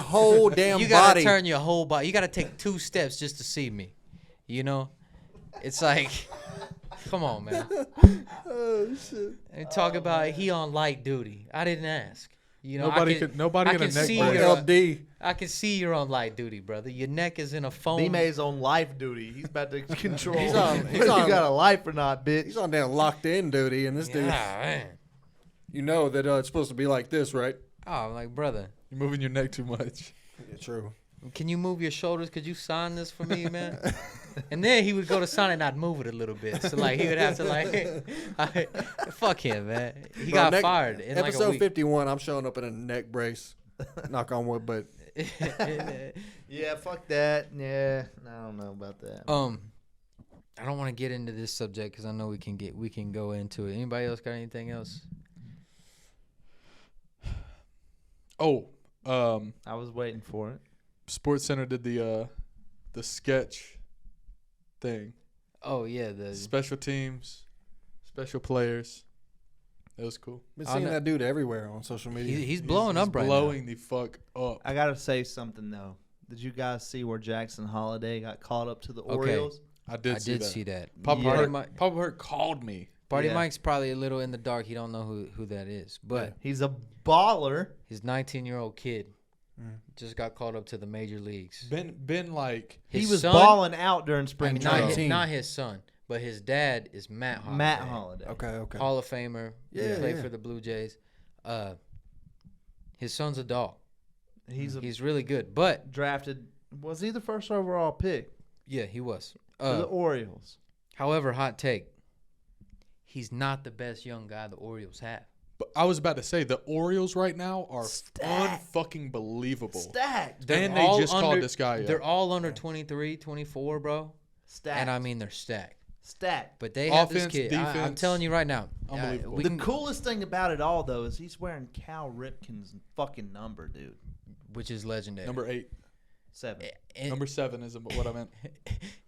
whole damn You gotta body. turn your whole body. You gotta take 2 steps just to see me. You know? It's like, come on, man. Oh shit. And talk about he on light duty. I didn't ask. You know, Nobody I in a can neck see brace. you're- LD. I can see you're on light duty, brother. Your neck is in a foam. D-May's on life duty. He's about to control. He's on- whether he's on- you got a life or not, bitch. He's on damn locked in duty, and this Yeah, dude. man. You know that it's supposed to be like this, right? Oh, I'm like, brother, You're moving your neck too much. Yeah, true. can you move your shoulders? Could you sign this for me, man? And then he would go to sign it and I'd move it a little bit. So, like, he would have to, like, fuck him, man. He Bro, got fired in like a episode week. 51, I'm showing up in a neck brace. Knock on wood, but Yeah, fuck that. Yeah, I don't know about that. I don't want to get into this subject because I know we can go into it. Anybody else got anything else? Oh, I was waiting for it. Sports Center did the sketch thing. Oh yeah, the Special teams, special players. That was cool. been Oh, seeing no. that dude everywhere on social media. he's blowing up right now. Blowing the fuck up. I gotta say something though. Did you guys see where Jackson Holiday got called up to the Okay. Orioles? I did see that. see that. Papa Yeah. Hurt called me. Party Yeah. Mike's probably a little in the dark. He don't know who that is, but He's a baller. his 19-year-old kid Mm. just got called up to the major leagues. Been like His he was son- balling out during I spring mean, training. not his son, but his dad is Matt Holiday. Matt Holiday. Okay. Hall of Famer. Yeah, He played yeah. for the Blue Jays. His son's a dog. He's really good, but drafted. Was he the first overall pick yeah, he was. for the Orioles? However, hot take. He's not the best young guy the Orioles have. But I was about to say the Orioles right now are Stacked. unfucking believable. Stacked. And they all just called this guy up. They're all under 23, 24, bro. Stacked. And I mean, they're stacked. stacked. But they have this Offense, kid. I'm defense, telling you right now. unbelievable. We The can, coolest thing about it all, though, is he's wearing Cal Ripken's fucking number, dude. which is legendary. Number 8. 7. In, Number 7 is what I meant.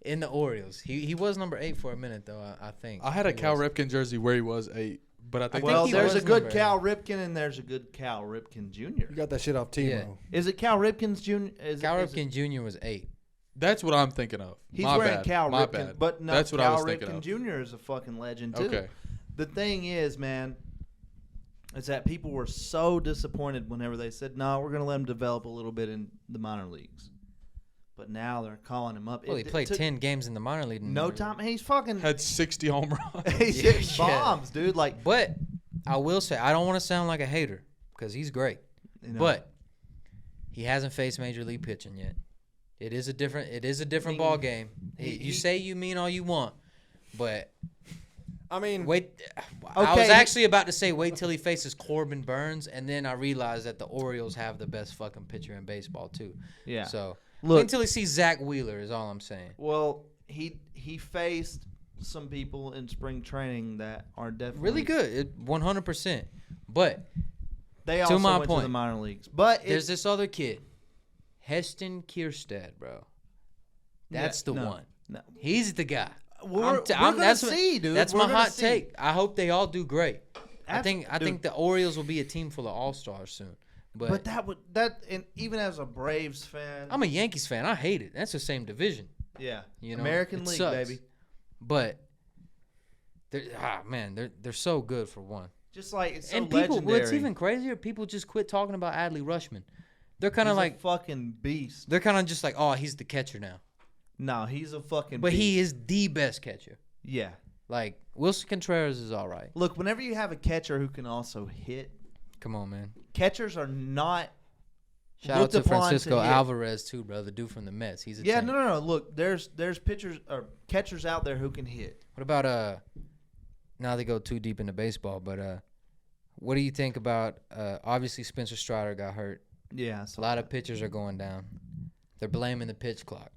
in the Orioles. He was number 8 for a minute, though, I think. I had a He Cal was. Ripken jersey where he was 8, but I think Well, he there's was a good number Cal Ripken and there's a good Cal Ripken Jr. You got that shit off Timo. Yeah. Is it Cal Ripken's Jr.? Cal Ripken Jr. was 8. that's what I'm thinking of. He's My wearing bad. Cal My Ripken, bad. but no, That's what I Cal was thinking Ripken of. Jr. is a fucking legend too. Okay. The thing is, man, is that people were so disappointed whenever they said, "No, we're going to let him develop a little bit in the minor leagues." But now they're calling him up. Well, he played took 10 games in the minor league. no time. He's fucking. Had 60 home runs. He's Yeah, hitting yeah. bombs, dude. Like, But I will say, I don't want to sound like a hater because he's great. you know, But he hasn't faced major league pitching yet. It is a different ball game. You say you mean all you want, but I mean, wait. I was Okay. actually about to say wait till he faces Corbin Burns, and then I realized that the Orioles have the best fucking pitcher in baseball too. yeah. So Look, wait until he sees Zach Wheeler is all I'm saying. well, he faced some people in spring training that are definitely Really good, 100%. But They also my went to point, the minor leagues, but there's this other kid. Heston Kierstead, bro. That's the no, one. No. He's the guy. We're gonna see, dude. That's We're my gonna hot see. take. I hope they all do great. I think Dude. the Orioles will be a team full of all-stars soon. But And even as a Braves fan, I'm a Yankees fan. I hate it. That's the same division. yeah, You know, American it League, sucks. baby. But they're so good for one. Just like it's so And people, legendary. what's even crazier, people just quit talking about Adley Rushman. They're kind He's of a like fucking beast. they're kind of just like, oh, he's the catcher now. No, he's a fucking. But beast. he is the best catcher. Yeah. Like Wilson Contreras is all right. Look, whenever you have a catcher who can also hit, Come on, man. catchers are not. Shout out looked to upon Francisco hit. Alvarez too, bro. The dude from the Mets. He's a Yeah, tank. no. Look, there's pitchers or catchers out there who can hit. What about now they go too deep into baseball, but what do you think about obviously Spencer Strider got hurt. Yeah, A lot of pitchers are going down. They're blaming the pitch clock.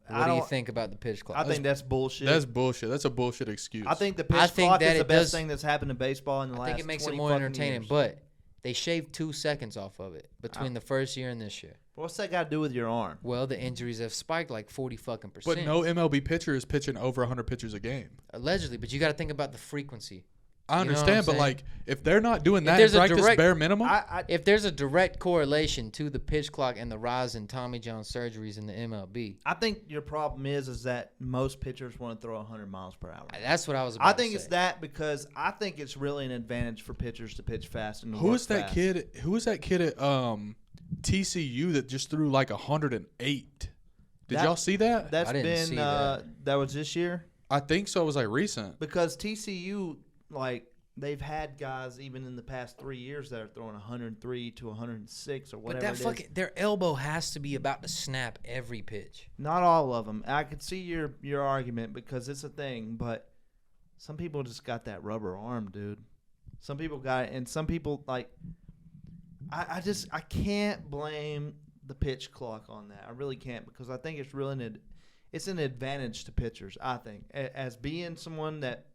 I What do you don't- think about the pitch clock? I think that's bullshit. That's bullshit. That's a bullshit excuse. I think the pitch I think clock that is the it best does- thing that's happened to baseball in the I last. think it makes it 20 more fucking entertaining, years. but they shaved 2 seconds off of it between the first year and this year. What's that got to do with your arm? Well, the injuries have spiked like 40 fucking %. But no MLB pitcher is pitching over 100 pitches a game. Allegedly, but you got to think about the frequency. I You know what understand, I'm but saying? like if they're not doing that in there's a practice, direct- bare minimum. If there's a direct correlation to the pitch clock and the rise in Tommy John surgeries in the MLB, I think your problem is that most pitchers want to throw 100 miles per hour. that's what I was about I to think say. it's that because I think it's really an advantage for pitchers to pitch fast and to Who work is that fast. kid? Who is that kid at TCU that just threw like 108? Did That- y'all see that? That's I didn't been see that. that was this year I think so. It was like recent. because TCU like they've had guys even in the past 3 years that are throwing 103 to 106 or But whatever. that it is. fucking their elbow has to be about to snap every pitch. Not all of them. I could see your argument because it's a thing, but some people just got that rubber arm, dude. Some people got it, and some people like. I can't blame the pitch clock on that. I really can't because I think it's really it's an advantage to pitchers. I think as being someone that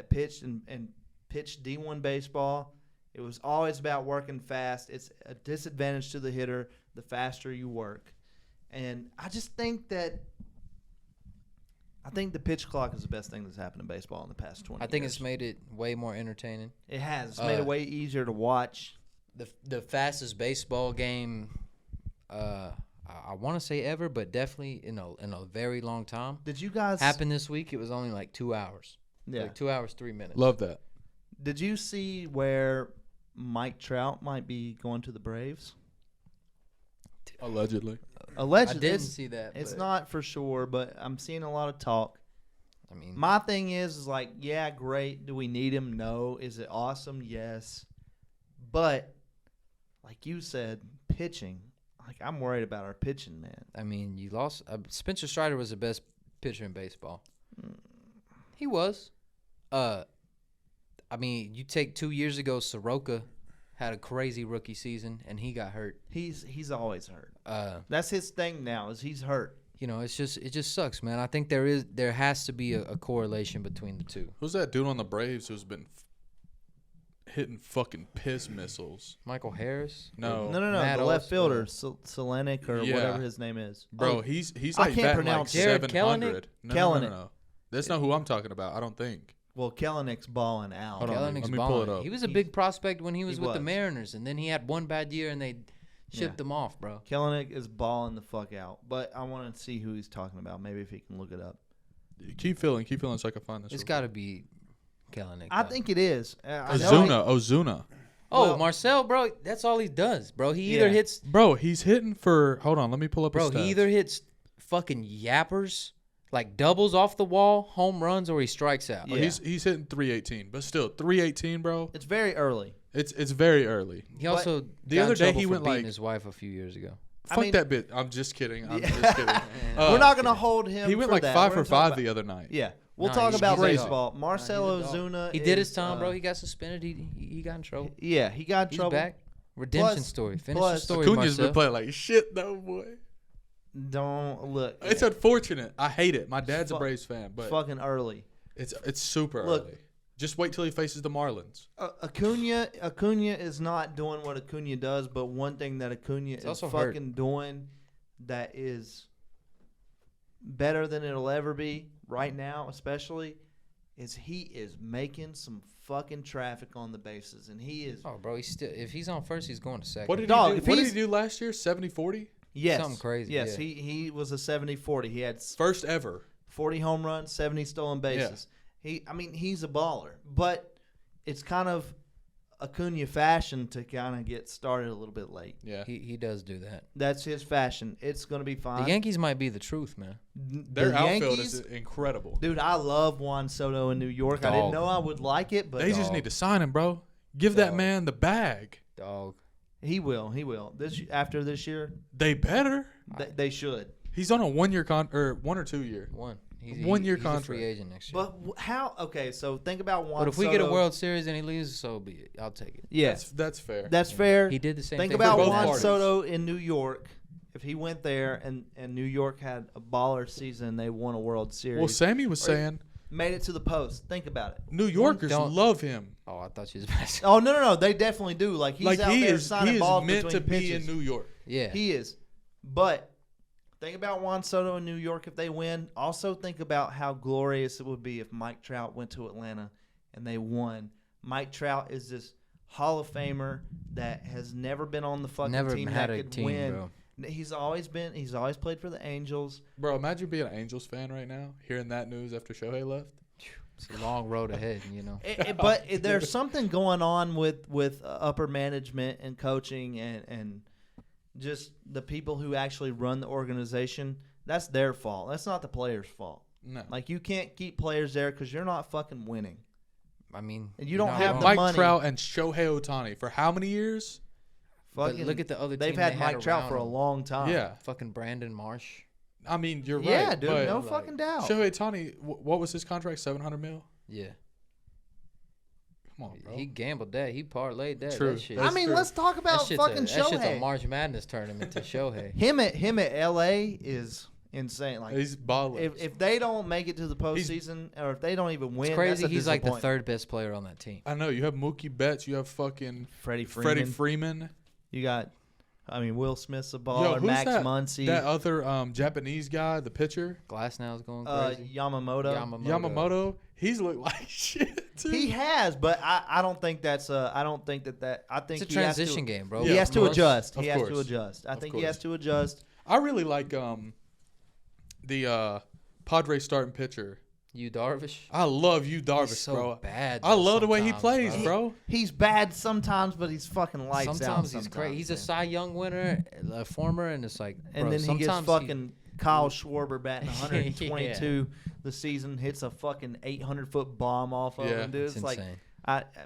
pitched and pitched D1 baseball, it was always about working fast. It's a disadvantage to the hitter the faster you work. And I just think that the pitch clock is the best thing that's happened in baseball in the past 20 I think years. it's made it way more entertaining. It has. It's made it way easier to watch. The fastest baseball game, I want to say ever, but definitely in a very long time. Did you guys Happened this week. It was only like 2 hours. Yeah. Like 2 hours 3 minutes. Love that. Did you see where Mike Trout might be going to the Braves? Allegedly. Allegedly. I didn't see that. It's but, not for sure, but I'm seeing a lot of talk. I mean, My thing is like, yeah, great. Do we need him? No. Is it awesome? Yes. But like you said, pitching. Like I'm worried about our pitching, man. I mean, you lost. Spencer Strider was the best pitcher in baseball. He was. I mean, you take 2 years ago, Soroka had a crazy rookie season, and he got hurt. He's always hurt. That's his thing now. Is he's hurt. You know, it just sucks, man. I think there has to be a correlation between the two. Who's that dude on the Braves who's been hitting fucking piss missiles? Michael Harris. No. No. Matt The left Olson. fielder, Selenic or Yeah. whatever his name is. Bro, Oh, he's I like can't batting like pronounce it. Jared 700. No. Kellenic. That's not who I'm talking about. I don't think. well, Kellenich balling out. Hold on. Kellenich let me pull it balling. up. He was a big prospect when he was he with the was. Mariners, and then he had one bad year, and they shipped him off, bro. Kellenich is balling the fuck out. But I want to see who he's talking about. Maybe if he can look it up. Keep feeling so I can find this. It's real got to be Kellenich. I though. think it is. I quick. know Ozuna. Oh, well- Marcel, bro, that's all he does, bro. He either Yeah. hits, Bro, he's hitting for. Hold on, let me pull up. bro, his stats. he either hits fucking yappers, like doubles off the wall, home runs, or he strikes out. Yeah. He's hitting 318, but still 318, bro. it's very early. It's very early. He also the got other in day trouble he for went beating like- his wife a few years ago. I Fuck mean- that bit. I'm just kidding. I'm just kidding. We're not going to hold him. He went for like that. 5 We're for gonna talk 5 about- the other night. Yeah, we'll Nah, talk he's about a dog. baseball. Marcelo Nah, he's a dog. Ozuna. He did his is, time, bro. He got suspended. He got in trouble. Yeah, he got in He's trouble. back. Redemption Plus- story. Finish the plus- story, Acuna's been Marcel. playing like shit though, boy. Don't look. It's unfortunate. I hate it. My dad's a Fuck- Braves fan, but fucking early. it's super Look, early. Just wait till he faces the Marlins. Acuna is not doing what Acuna does, but one thing that Acuna is also fucking hurt. doing that is better than it'll ever be right now, especially, is he is making some fucking traffic on the bases, and he is. Oh, bro, if he's on first, he's going to second. What did Dog, he if do? What did he's- he do last year? 70-40? Yes, something crazy, Yes, yeah. he was a 70-40. He had First ever. 40 home runs, 70 stolen bases. He's a baller, but it's kind of Acuna fashion to kind of get started a little bit late. Yeah. He does do that. That's his fashion. It's going to be fine. The Yankees might be the truth, man. Their outfield is incredible. Dude, I love Juan Soto in New York. I didn't Dog. know I would like it, but They just need to sign him, bro. Give that Dog. man the bag. Dog. he will. After this year, They better. they should. He's on a 1 year 1 or 2 year. One. He's 1 year he's contract. a free agent next year. But how? Okay, so think about Juan. But if we Soto. get a World Series and he loses, so be it. I'll take it. yeah, That's fair. that's fair. He did the same Think thing. about for both Juan parties. Soto in New York. If he went there and New York had a baller season, and they won a World Series. Well, Sammy was saying made it to the post. Think about it. New Yorkers Don't- love him. Oh, I thought you was about to. Oh no, they definitely do. Like he's Like out he there is signing balls meant to between be pitches. in New York. Yeah. He is. But think about Juan Soto in New York if they win. Also think about how glorious it would be if Mike Trout went to Atlanta and they won. Mike Trout is this Hall of Famer that has never been on the fucking Never team had that a could team, win. bro. He's always played for the Angels. Bro, imagine being an Angels fan right now, hearing that news after Shohei left. It's a long road ahead, you know. But there's something going on with upper management and coaching and just the people who actually run the organization. That's their fault. That's not the players' fault. No. Like, you can't keep players there because you're not fucking winning. I mean, And you you're don't not have wrong. the Mike money. Trout and Shohei Ohtani for how many years? But Fucking, look at the other they've team had they Mike Trout around for a him. long time. Yeah. Fucking Brandon Marsh. I mean, you're Yeah, right. dude, but no fucking doubt. Shohei Ohtani, what was his contract? $700 million? Yeah. Come on, bro. He gambled that. He parlayed that. True. That shit. That's I mean, true. let's talk that about shit's fucking that shit's a Shohei. March Madness tournament to Shohei. Him at LA is insane. Like, He's balling. if they don't make it to the postseason or if they don't even win, It's crazy. that's a He's like the disappointment. third best player on that team. I know. You have Mookie Betts. You have fucking Freddie Freeman. Freddie Freeman. You got, Will Smith's a Yo, baller. who's Max that? Muncy. That other Japanese guy, the pitcher, Glasnow's going crazy. Yamamoto. Yamamoto. He's looked like shit too. He has, but I don't think that's I think that I think It's a he has to- transition game, bro. He Yeah, has to of adjust. course. He Of has to course. adjust. I Of think he course. has to adjust. I really like the Padres starting pitcher. You Darvish. I love you, Darvish, He's so bro. bad. I though, love the way he sometimes, plays, bro. He's bad sometimes, but he's fucking lights out. Sometimes he's great. He's a man. Cy Young winner, a former, and it's like, And bro, then he gets sometimes fucking Kyle Schwarber batting 122 the season, hits a fucking 800-foot bomb off of Yeah. him, dude. It's It's like, insane.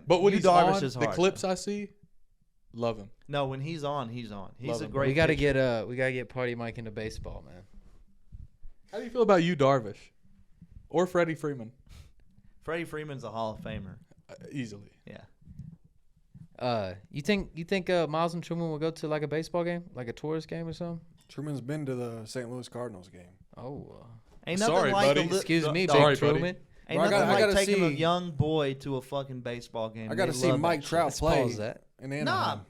But when Yu he's Darvish on, is the hard. clips I see, love him. No, when he's on, he's on. He's Love a him. great. we gotta pitcher. get Party Mike into baseball, man. How do you feel about you, Darvish, or Freddie Freeman? Freddie Freeman's a Hall of Famer. Easily. Yeah. You think Miles and Truman will go to like a baseball game, like a tourist game or something? Truman's been to the St. Louis Cardinals game. Oh, Ain't nothing Sorry, like buddy. a excuse me, Sorry, Big buddy. Truman. Ain't Bro, I nothing gotta like taking a see- young boy to a fucking baseball game. I got to They see love Mike that Trout Let's play pause that. in Nah. Anaheim.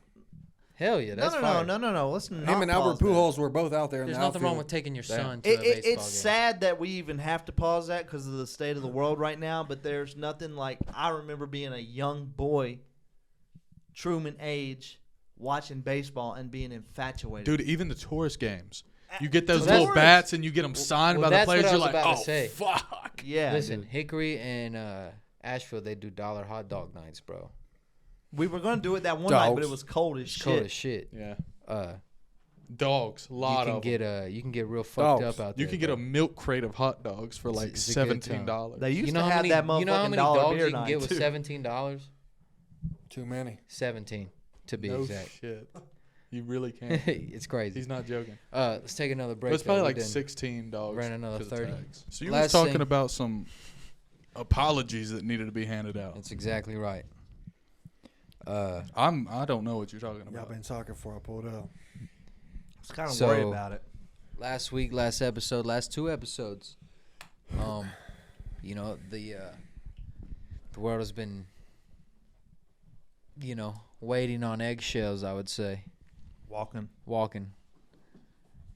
Hell yeah, that's fire. No. Let's not. Him and Albert pause that. Pujols were both out there in There's the nothing wrong outfield. with taking your Damn. son to a baseball It's game. sad that we even have to pause that because of the state of the world right now. But there's nothing like I remember being a young boy, Truman age, watching baseball and being infatuated. Dude, even the tourist games. You get those The little tourists. bats and you get them signed well, by the that's what players. I You're was like, about to oh, say. fuck. Yeah, Listen, dude. Hickory and Asheville, they do $1 hot dog nights, bro. We were gonna do it that one night, but Dogs. it was cold as It's shit. cold as shit. Yeah. You Dogs. A lot can of get them. you can get real fucked Dogs. up out there. You can get bro. a milk crate of hot dogs for like It's a good time. $17. They used You know to how have many? that motherfucking You know how many dollar dogs beer you can night, get with too. $17? Too many. 17 to be No exact. shit. You really can. It's crazy. He's not joking. Let's take another break. But it's probably though. like We done 16 dogs. ran another 'cause of 30. tax. So you Last was talking thing- about some apologies that needed to be handed out. That's exactly right. I don't know what you're talking Y'all about. been talking before I pulled up. I was kind of So- worried about it. Last week, last episode, last two episodes. You know, the The world has been, waiting on eggshells, I would say. Walking.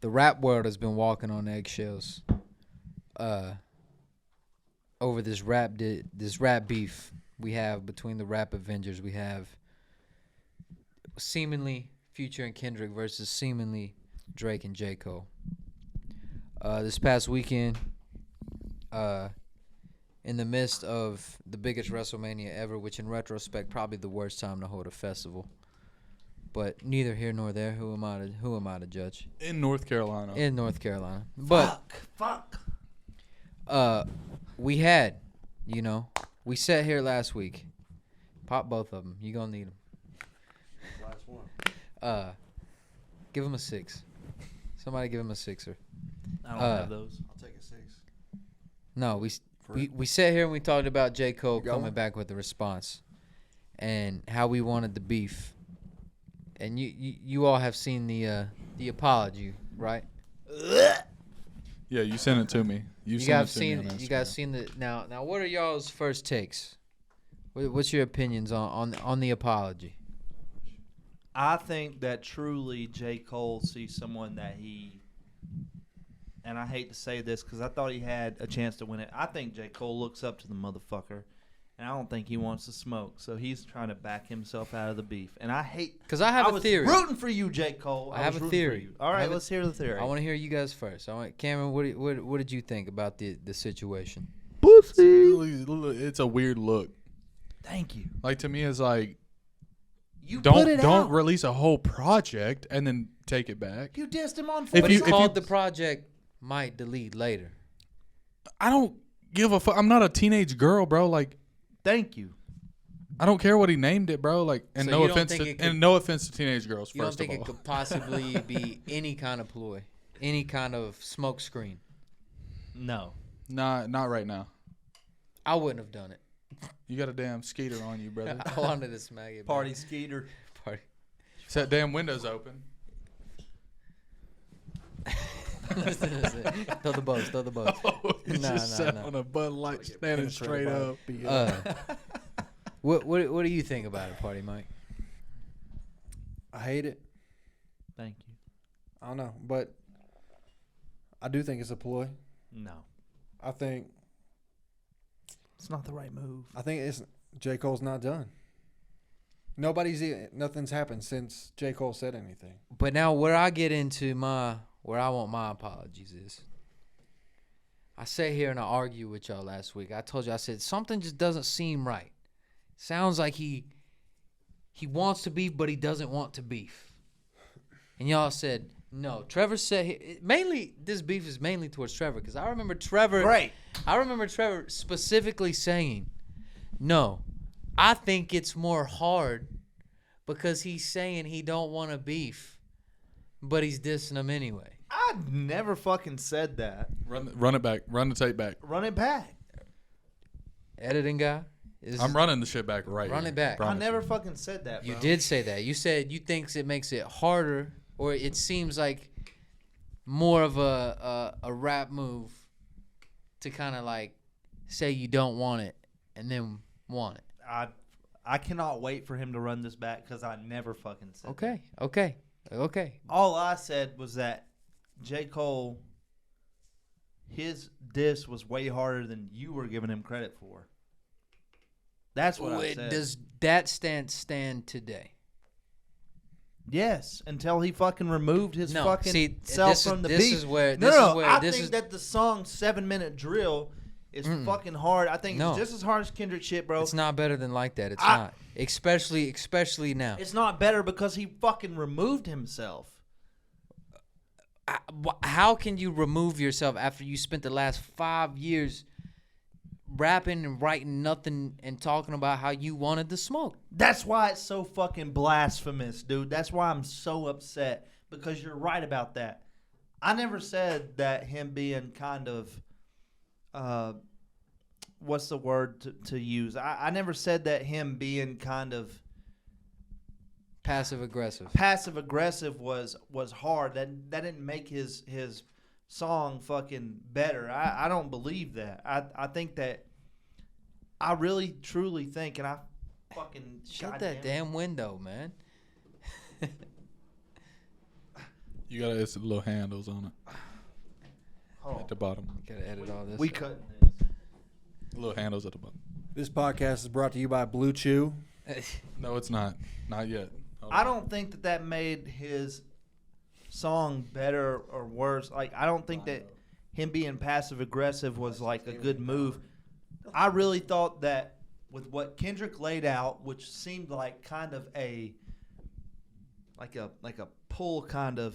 The rap world has been walking on eggshells. Over this rap beef we have between the rap Avengers. We have seemingly Future and Kendrick versus seemingly Drake and J. Cole. This past weekend, in the midst of the biggest WrestleMania ever, which in retrospect probably the worst time to hold a festival, but neither here nor there. Who am I to judge? In North Carolina. But Fuck. we had, we sat here last week. Pop both of them. You gonna need them. Last one. Give him a 6. Somebody give him a 6er. I don't have those. I'll take a 6. No, we sat here and we talked about J. Cole You got coming one? back with a response, and how we wanted the beef. And you all have seen the apology, right? Yeah, you sent it to me. You guys seen the now. What are y'all's first takes? What's your opinions on the apology? I think that truly J. Cole sees someone that he, and I hate to say this because I thought he had a chance to win it. I think J. Cole looks up to the motherfucker, and I don't think he wants to smoke. So he's trying to back himself out of the beef. And I hate, Because I have a was theory. rooting for you, J. Cole. I have was a rooting for theory. you. All right, let's hear the theory. I want to hear you guys first. Cameron, what did you think about the situation? It's a weird look. Thank you. Like, to me, it's like, You put it don't out. release a whole project and then take it back. You dissed him on If But you- it's called the project might delete later. I don't give a fuck. I'm not a teenage girl, bro. Like, Thank you. I don't care what he named it, bro. Like, and So no you don't offense think to it could- no offense to teenage girls. You don't First of think it all, could possibly be any kind of ploy, any kind of smoke screen? No. not right now. I wouldn't have done it. You got a damn skeeter on you, brother. I wanted to smack it. Party Skeeter. Party. Set damn windows open. Throw the boats. Oh, you Nah, just nah, sat nah. on a Bud Light standing penetrated straight by up. What do you think about it, Party Mike? I hate it. Thank you. I don't know, but I do think it's a ploy. No. I think It's not the right move. it's J. Cole's not done. Nothing's happened since J. Cole said anything. But now where I get into where I want my apologies is, I sat here and I argued with y'all last week. I told you, I said, something just doesn't seem right. Sounds like he wants to beef, but he doesn't want to beef. And y'all said, no. Trevor said, mainly, this beef is mainly towards Trevor, because I remember Trevor. Right. I remember Trevor specifically saying, no, I think it's more hard because he's saying he don't want to beef, but he's dissing him anyway. I never fucking said that. Run it back. Run the tape back. Run it back. Editing guy? I'm running the shit back right. Run here. it back. I Promise never you. fucking said that, bro. You did say that. You said you thinks it makes it harder, or it seems like more of a rap move to kind of like say you don't want it and then want it. I cannot wait for him to run this back because I never fucking said that. Okay. All I said was that J. Cole, his diss was way harder than you were giving him credit for. That's what I said. Does that stand today? Yes, until he fucking removed his No, fucking see, self from the beat. this is where I this think is that the song 7-Minute Drill is fucking hard. I think No. it's just as hard as Kendrick shit, bro. it's not better than like that. It's not. Especially now. It's not better because he fucking removed himself. How can you remove yourself after you spent the last 5 years rapping and writing nothing and talking about how you wanted to smoke? That's why it's so fucking blasphemous, dude. That's why I'm so upset, because you're right about that. I never said that him being kind of, what's the word to use? I never said that him being kind of Passive aggressive. passive aggressive was hard. That didn't make his song fucking better. I don't believe that. I think that I really truly think, and I fucking Shut goddamn- that damn window, man. You got it's little handles on it Hold at the bottom. Gotta edit all this. We cutting this. Little handles at the bottom. This podcast is brought to you by Blue Chew. No, it's not. Not yet. Hold I on. don't think that that made his song better or worse. Like, I don't think that him being passive aggressive was like a good move. I really thought that with what Kendrick laid out, which seemed like kind of a pull kind of.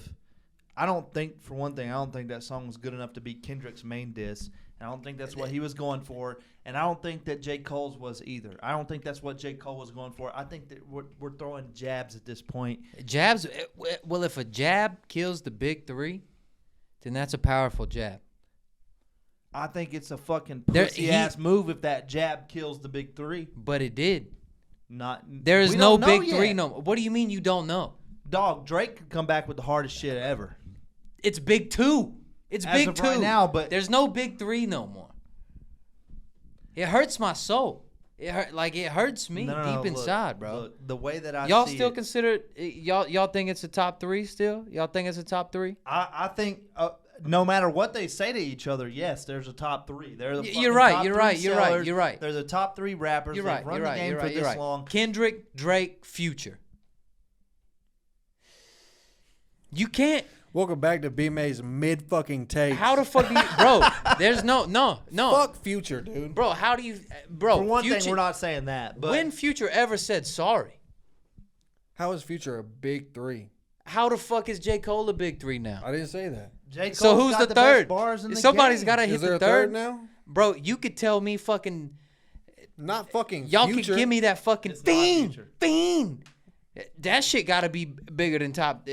I don't think, for one thing, I don't think that song was good enough to be Kendrick's main diss. And I don't think that's what he was going for. And I don't think that J. Cole's was either. I don't think that's what J. Cole was going for. I think that we're throwing jabs at this point. Jabs. Well, if a jab kills the big three, then that's a powerful jab. I think it's a fucking There- pussy ass move if that jab kills the big three. But it did. Not There is we no don't know big yet. three no more. What do you mean you don't know? Dog, Drake could come back with the hardest shit ever. It's big two. It's As big of two right now, but there's no big three no more. It hurts my soul. It hurts me No, deep look, inside, bro. Look, the way that I Y'all see still it, consider y'all think it's a top three still? Y'all think it's a top three? I think no matter what they say to each other, yes, there's a top three. They're the You're fucking right, top you're three right, you're right, sellers. you're right. They're the top three rappers. You're They've right. run You're the right. game You're for right. You're this right. long. Kendrick, Drake, Future. You can't. Welcome back to B-May's mid-fucking take. How the fuck do you, bro? There's no. Fuck Future, dude. Bro, how do you, bro? For one Future, thing, we're not saying that. But when Future ever said sorry? How is Future a big three? How the fuck is J. Cole a big three now? I didn't say that. J. Cole's So who's got the best third? Bars in the Somebody's game. got to hit Is there the a third third. now? Bro, you could tell me fucking. Not fucking Y'all Future. could give me that fucking It's not fiend. Future. Fiend. That shit got to be bigger than top.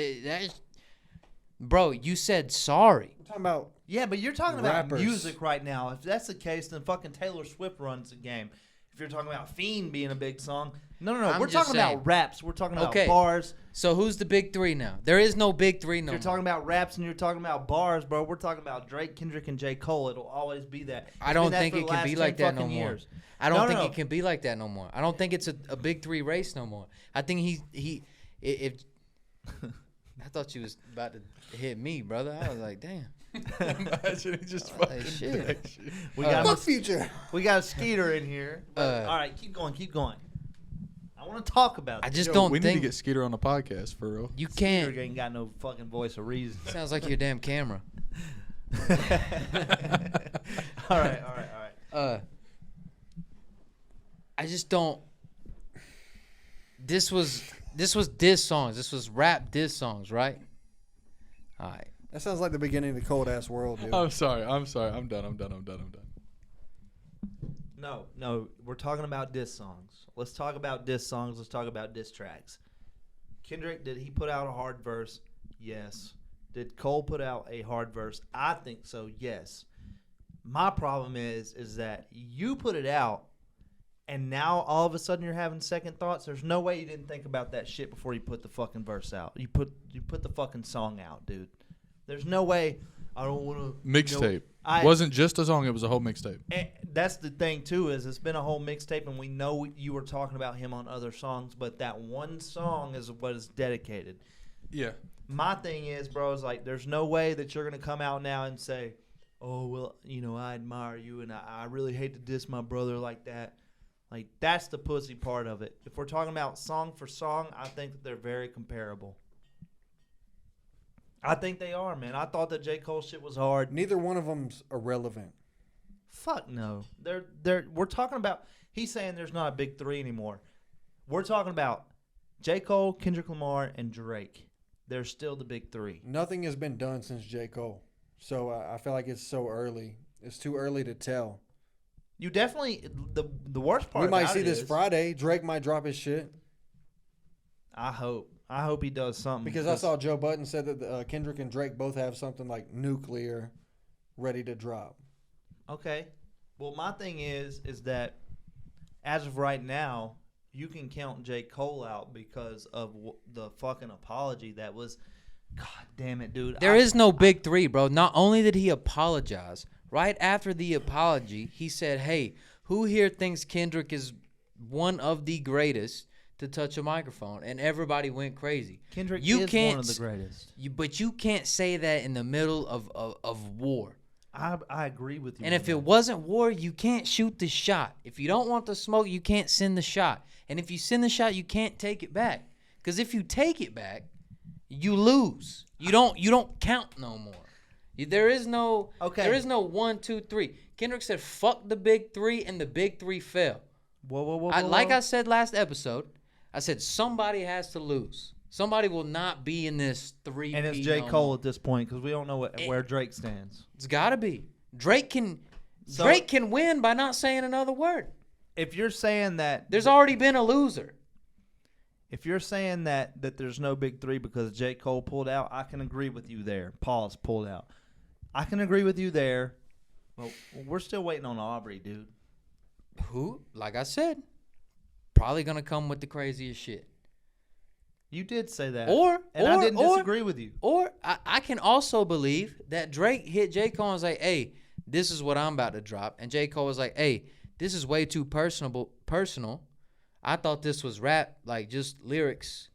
Bro, you said sorry. I'm talking about Yeah, but you're talking about Rappers. music right now. If that's the case, then fucking Taylor Swift runs the game. If you're talking about Fiend being a big song, no. I'm We're just talking saying. about raps. We're talking about Okay. bars. So who's the big three now? There is no big three no You're more. talking about raps and you're talking about bars, bro. We're talking about Drake, Kendrick, and J. Cole. It'll always be that. It's I don't been that think for it the can last be 10 like that no fucking more. years. I don't No, think no. it can be like that no more. I don't think it's a big three race no more. I think if I thought you was about to hit me, brother. I was like, damn. Imagine he just Like, fucking shit. decks you. We got fuck Future. we got a Skeeter in here. But, all right, keep going. I want to talk about it. I just Yo, don't we need to think get Skeeter on the podcast for real. you Skeeter can't. ain't got no fucking voice of reason. Sounds like your damn camera. all right. I just don't. This was diss songs. This was rap diss songs, right? All right. That sounds like the beginning of the cold ass world, dude. I'm sorry. I'm done. No, we're talking about diss songs. Let's talk about diss songs. Let's talk about diss tracks. Kendrick, did he put out a hard verse? Yes. Did Cole put out a hard verse? I think so, yes. My problem is that you put it out, and now all of a sudden you're having second thoughts. There's no way you didn't think about that shit before you put the fucking verse out. You put the fucking song out, dude. There's no way. I don't want to Mixtape. I- Wasn't just a song, it was a whole mixtape. And that's the thing too, is it's been a whole mixtape, and we know you were talking about him on other songs, but that one song is what is dedicated. Yeah. My thing is, bro, is like there's no way that you're gonna come out now and say, "Oh well, I admire you, and I really hate to diss my brother like that." Like that's the pussy part of it. If we're talking about song for song, I think that they're very comparable. I think they are, man. I thought that J. Cole shit was hard. Neither one of them's irrelevant. Fuck no. We're talking about. He's saying there's not a big three anymore. We're talking about J. Cole, Kendrick Lamar, and Drake. They're still the big three. Nothing has been done since J. Cole. So I feel like it's so early. It's too early to tell. You definitely the worst part. We might about see it this is- Friday. Drake might drop his shit. I hope he does something Because I saw Joe Budden said that Kendrick and Drake both have something like nuclear ready to drop. Okay. Well, my thing is that as of right now, you can count J. Cole out because of the fucking apology that was. God damn it, dude. There is no big three, bro. Not only did he apologize, right after the apology, he said, "Hey, Who here thinks Kendrick is one of the greatest to touch a microphone? And everybody went crazy. Kendrick You is can't one of the greatest. But you can't say that in the middle of war. I agree with you. And on if that. it wasn't war, you can't shoot the shot. If you don't want the smoke, you can't send the shot. And if you send the shot, you can't take it back. Because if you take it back, you lose. You don't count no more. There is no 1, 2, 3. Kendrick said, "Fuck the big three," and the big three fell. Whoa. Like I said last episode, I said somebody has to lose. Somebody will not be in this 3. And it's J. Cole at this point because we don't know where Drake stands. It's got to be. Drake can win by not saying another word. If you're saying that There's already been a loser. If you're saying that there's no big three because J. Cole pulled out, I can agree with you there. Pause, pulled out. I can agree with you there. But we're still waiting on Aubrey, dude. Who, like I said, probably going to come with the craziest shit. You did say that. I didn't disagree with you. Or I can also believe that Drake hit J. Cole and was like, "Hey, this is what I'm about to drop." And J. Cole was like, "Hey, this is way too personal. I thought this was rap, like just lyrics.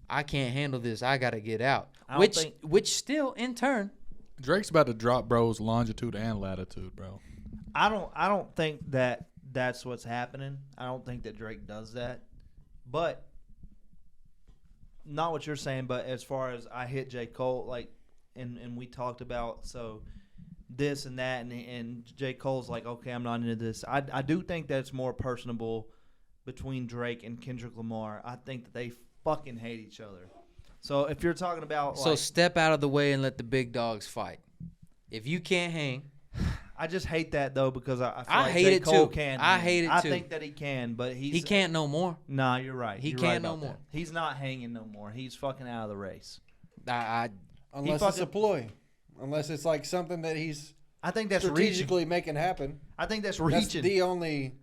I can't handle this. I got to get out." Which still, in turn, Drake's about to drop bro's longitude and latitude, bro. I don't think that's what's happening. I don't think that Drake does that. But not what you're saying, but as far as I hit J. Cole, like, and we talked about this and that, and J. Cole's like, okay, I'm not into this. I do think that it's more personable between Drake and Kendrick Lamar. I think that they fucking hate each other. So if you're talking about so step out of the way and let the big dogs fight. If you can't hang. I just hate that though because I feel I like hate J. it Cole too. can. I hate it I too. think that he can, but He can't no more. Nah, you're right. He You're can't right no about more. that. He's not hanging no more. He's fucking out of the race. Unless it's a ploy. Unless it's like something that he's I think that's strategically reaching. making happen. I think that's That's reaching. the only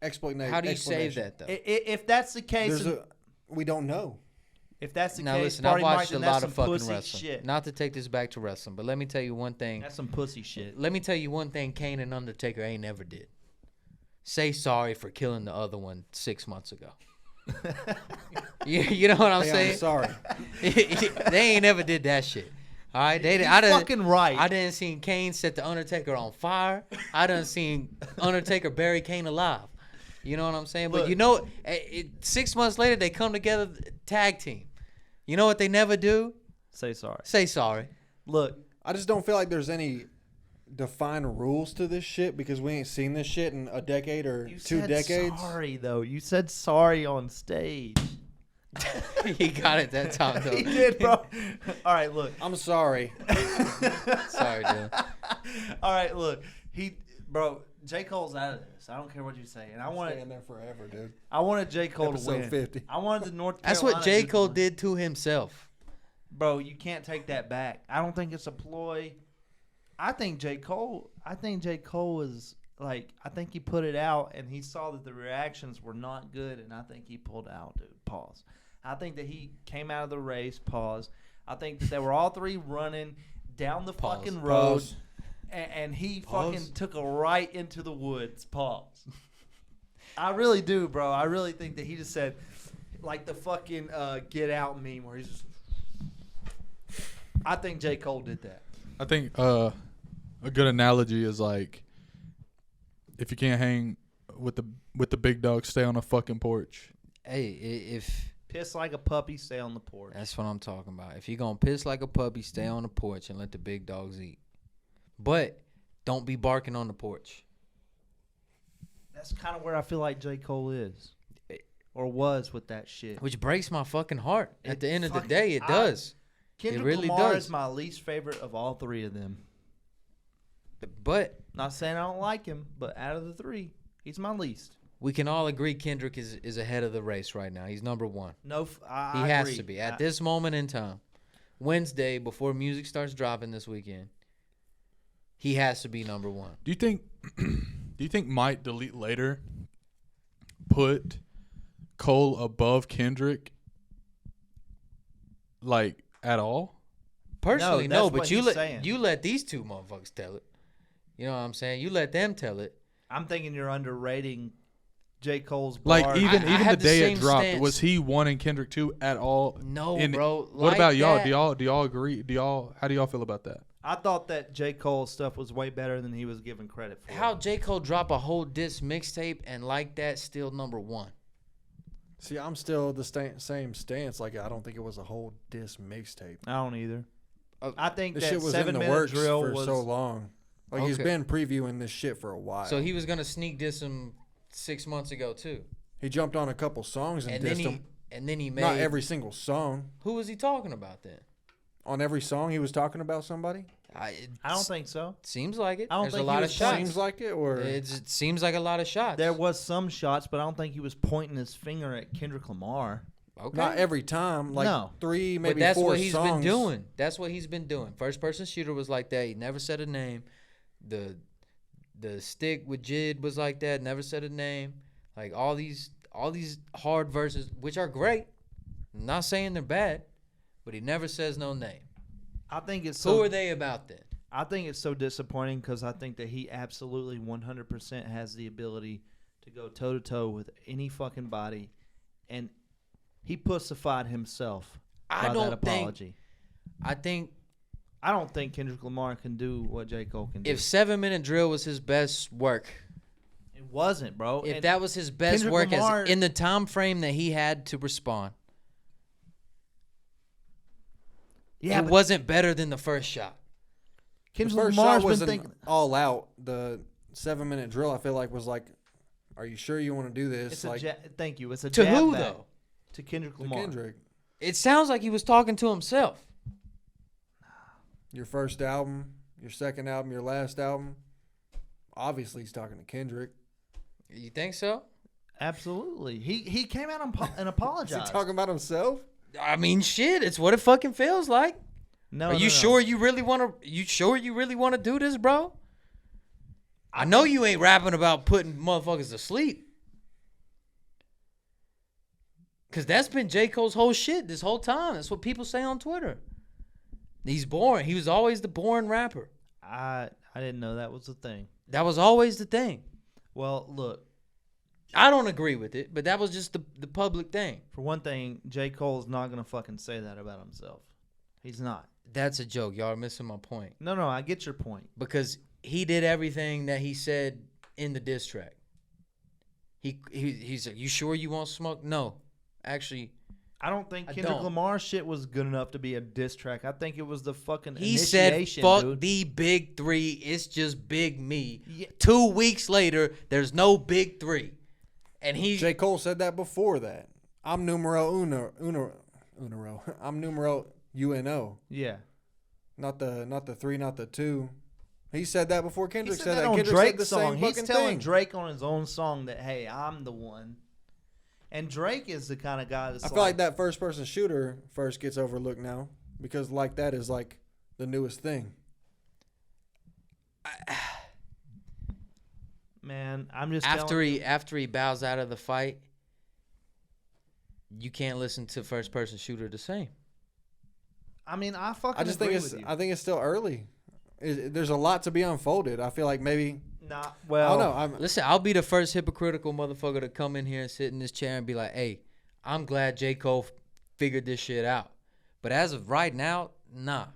explanation. How do you save that though? If that's the case, We don't know. if that's the Now case, listen, I've Party watched Mike, a then lot that's of some fucking pussy wrestling. shit. Not to take this back to wrestling, but let me tell you one thing. That's some pussy shit. Let me tell you one thing Kane and Undertaker ain't never did. Say sorry for killing the other one 6 months ago. You know what I'm Hey, saying? I'm sorry. They ain't never did that shit. All right, You're fucking right. I didn't seen Kane set the Undertaker on fire. I done seen Undertaker bury Kane alive. You know what I'm saying? But Look. 6 months later they come together, tag team. You know what they never do? Say sorry. Say sorry. Look, I just don't feel like there's any defined rules to this shit because we ain't seen this shit in a decade or you 2 said decades. sorry though. You said sorry on stage. He got it that time though. He did, bro. All right, look. I'm sorry. Sorry, dude. All right, look. J. Cole's out of this. I don't care what you say, and I wanted Staying there forever, dude. I wanted J. Cole Episode to win. 50. I wanted the North Carolina. That's what J. dude to Cole win. did to himself. Bro, you can't take that back. I don't think it's a ploy. I think J. Cole is like, I think he put it out and he saw that the reactions were not good, and I think he pulled out, dude. Pause. I think that he came out of the race. Pause. I think that they were all three running down the Pause. fucking road, Pause. and he Pause. fucking took a right into the woods. Pause. I really do, bro. I really think that he just said, like the fucking Get Out meme where he's just. I think J. Cole did that. I think a good analogy is like, if you can't hang with the big dog, stay on a fucking porch. Hey, if Piss like a puppy, stay on the porch. that's what I'm talking about. If you're going to piss like a puppy, stay on the porch and let the big dogs eat. But don't be barking on the porch. That's kind of where I feel like J. Cole is. Or was with that shit. Which breaks my fucking heart. At It the end of the fucking- day, it does. Kendrick really Lamar does. is my least favorite of all three of them. But Not saying I don't like him, but out of the three, he's my least. we can all agree Kendrick is ahead of the race right now. He's number one. No, I He has agree. to be. At this moment in time, Wednesday, before music starts dropping this weekend, he has to be number one. Do you think Might Delete Later put Cole above Kendrick, like, at all? Personally, No, no, that's but what you he's let saying. you let these two motherfuckers tell it. You know what I'm saying? You let them tell it. I'm thinking you're underrating J. Cole's Like bar. even I the had the day it same dropped, stance. was he wanting Kendrick 2 at all? No, In- bro. What like about y'all? that. Do y'all agree? How do y'all feel about that? I thought that J. Cole's stuff was way better than he was given credit for. How J. Cole drop a whole diss mixtape and like that still number one? See, I'm still the same stance. Like, I don't think it was a whole diss mixtape. I don't either. I think This that shit was in the 7-minute works drill for was so long. Like, he's Okay. been previewing this shit for a while. So he was gonna sneak diss him 6 months ago too, He jumped on a couple songs and dissed them. and then he made. Not every single song. Who was he talking about then? On every song, he was talking about somebody. I don't think so. Seems like it. I don't There's think a he lot of was shots. Seems like it, or It seems like a lot of shots. There was some shots, but I don't think he was pointing his finger at Kendrick Lamar. Okay. not every time. Like No. 3, maybe But that's 4 what he's songs. been doing. That's what he's been doing. First person shooter was like that. He never said a name. The stick with Jid was like that. Never said a name. Like all these hard verses, which are great. I'm not saying they're bad, but he never says no name. I think it's Who so. are they about then? I think it's so disappointing because I think that he absolutely 100% has the ability to go toe to toe with any fucking body, and he pussified himself I by don't that think- apology. I I don't think Kendrick Lamar can do what J. Cole can do. if 7-minute drill was his best work, It wasn't, bro. if And that was his best Kendrick work Lamar- as in the time frame that he had to respond, yeah, it but wasn't better than the first shot. The Kendrick first Lamar's shot been wasn't thinking all out. The 7-minute drill, I feel like, was like, "Are you sure you want to do this?" it's like thank you. It's a To jab who back though? To Kendrick to Lamar. Kendrick. It sounds like he was talking to himself. Your first album, your second album, your last album. Obviously, he's talking to Kendrick. You think so? Absolutely. He came out and Is he apologized. talking about himself? I mean, shit. It's what it fucking feels like. No, Are you no. sure you really want to? You sure you really want to do this, bro? I know you ain't rapping about putting motherfuckers to sleep. Cause that's been J. Cole's whole shit this whole time. That's what people say on Twitter. He's boring. He was always the boring rapper. I didn't know that was the thing. That was always the thing. Well, look, I don't agree with it, but that was just the public thing. for one thing, J. Cole's not gonna fucking say that about himself. He's not. That's a joke. Y'all are missing my point. No, I get your point. Because he did everything that he said in the diss track. He's like, you sure you want smoke? No. Actually, I don't think I Kendrick don't. Lamar's shit was good enough to be a diss track. I think it was the fucking he said, initiation, fuck dude. the big three. It's just big me. Yeah. 2 weeks later, there's no big three. And he J. Cole said that before that. I'm numero uno. I'm numero uno. Yeah. Not the 3, not the 2. He said that before He Kendrick said said that that. on Kendrick said Drake's the song. same He's fucking telling thing. Drake on his own song that, hey, I'm the one. And Drake is the kind of guy that's I feel like that first person shooter first gets overlooked now because like that is like the newest thing. Man, I'm just after he bows out of the fight, you can't listen to first person shooter the same. I mean, I fucking I just think agree it's with you. I think it's still early. There's a lot to be unfolded. I feel like maybe Nah, I well, don't know. Listen, I'll be the first hypocritical motherfucker to come in here and sit in this chair and be like, hey, I'm glad J. Cole figured this shit out. But as of right now, nah.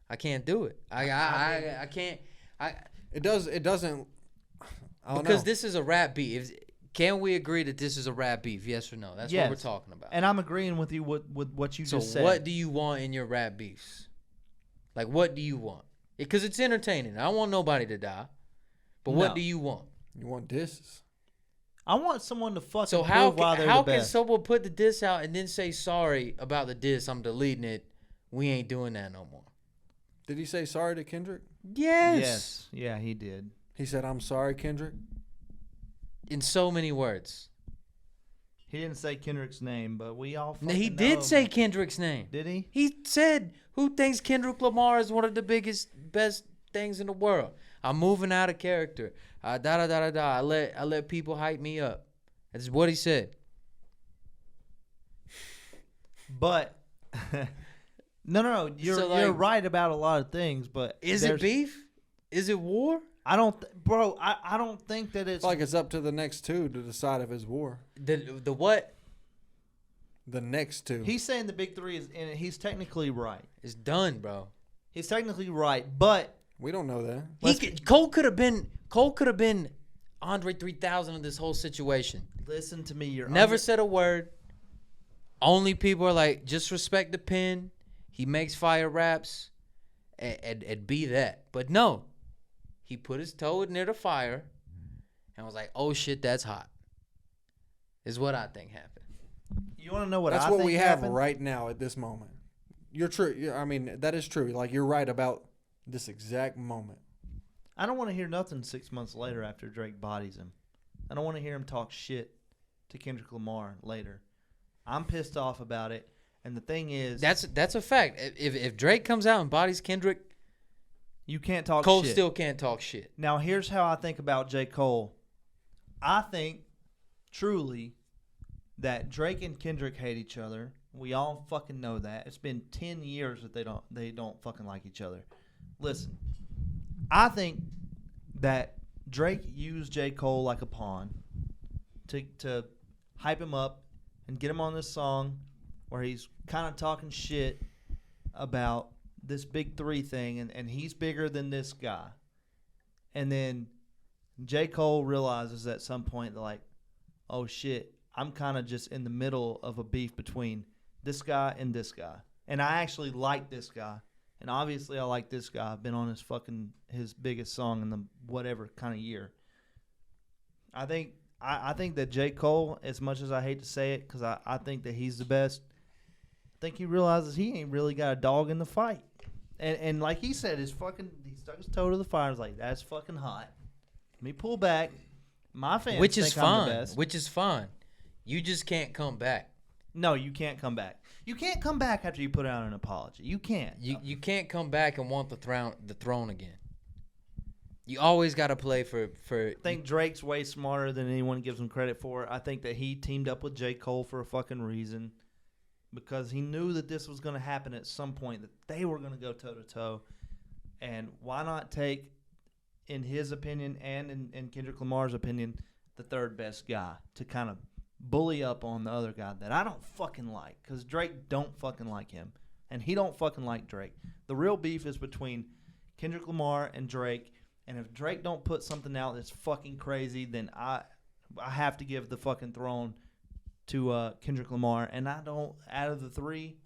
I can't do it. I can't. It doesn't. I don't Because know. this is a rap beef. Can we agree that this is a rap beef? Yes or no? That's what we're Yes. talking about. and I'm agreeing with you with what you So just said. what do you want in your rap beefs? Like, what do you want? Because it's entertaining. I don't want nobody to die. But what No. do you want? You want disses. I want someone to fucking So prove why they're how the can best. someone put the diss out and then say sorry about the diss? I'm deleting it. We ain't doing that no more. Did he say sorry to Kendrick? Yes. Yeah, he did. He said, "I'm sorry, Kendrick." In so many words. He didn't say Kendrick's name, but we all. Now, he fucking did know. say Kendrick's name. Did he? He said, "Who thinks Kendrick Lamar is one of the best things in the world? I'm moving out of character. Da da da da da. I let people hype me up." That's what he said. But no. You're So, like- you're right about a lot of things, but Is it there's- beef? Is it war? I don't, bro. I don't think that it's It's like it's up to the next two to decide if it's war. The what The next two. He's saying the big three is in it. He's technically right. is done, bro. He's technically right, but We don't know that. Cole could have been Andre 3000 of this whole situation. listen to me. You're Never said a word. Only people are like, just respect the pen. He makes fire raps, and be that. But no, he put his toe near the fire, and was like, "Oh shit, that's hot." Is what I think happened. You want to know what That's I what think we have happened? right now at this moment. You're true. I mean, that is true. Like, you're right about this exact moment. I don't want to hear nothing 6 months later after Drake bodies him. I don't want to hear him talk shit to Kendrick Lamar later. I'm pissed off about it. And the thing is, That's a fact. If Drake comes out and bodies Kendrick, you can't talk Cole shit. still can't talk shit. Now, here's how I think about J. Cole. I think, truly, that Drake and Kendrick hate each other. We all fucking know that. It's been 10 years that they don't fucking like each other. Listen, I think that Drake used J. Cole like a pawn to hype him up and get him on this song where he's kind of talking shit about this big three thing, and he's bigger than this guy. And then J. Cole realizes at some point, like, oh shit, I'm kind of just in the middle of a beef between this guy and this guy. And I actually like this guy. And obviously I like this guy. I've been on his biggest song in the whatever kind of year. I think that J. Cole, as much as I hate to say it, because I think that he's the best, I think he realizes he ain't really got a dog in the fight. And like he said, he stuck his toe to the fire. He's like, that's fucking hot. Let me pull back. My fans Which is think I'm the fine. best. Which is fine. You just can't come back. No, you can't come back. You can't come back after you put out an apology. You can't. You can't come back and want the throne again. You always got to play for. I think Drake's way smarter than anyone gives him credit for. I think that he teamed up with J. Cole for a fucking reason, because he knew that this was going to happen at some point, that they were going to go toe-to-toe. And why not take, in his opinion and in Kendrick Lamar's opinion, the third best guy to kind of bully up on the other guy that I don't fucking like, because Drake don't fucking like him, and he don't fucking like Drake. The real beef is between Kendrick Lamar and Drake, and if Drake don't put something out that's fucking crazy, then I have to give the fucking throne to Kendrick Lamar. And I don't, out of the three,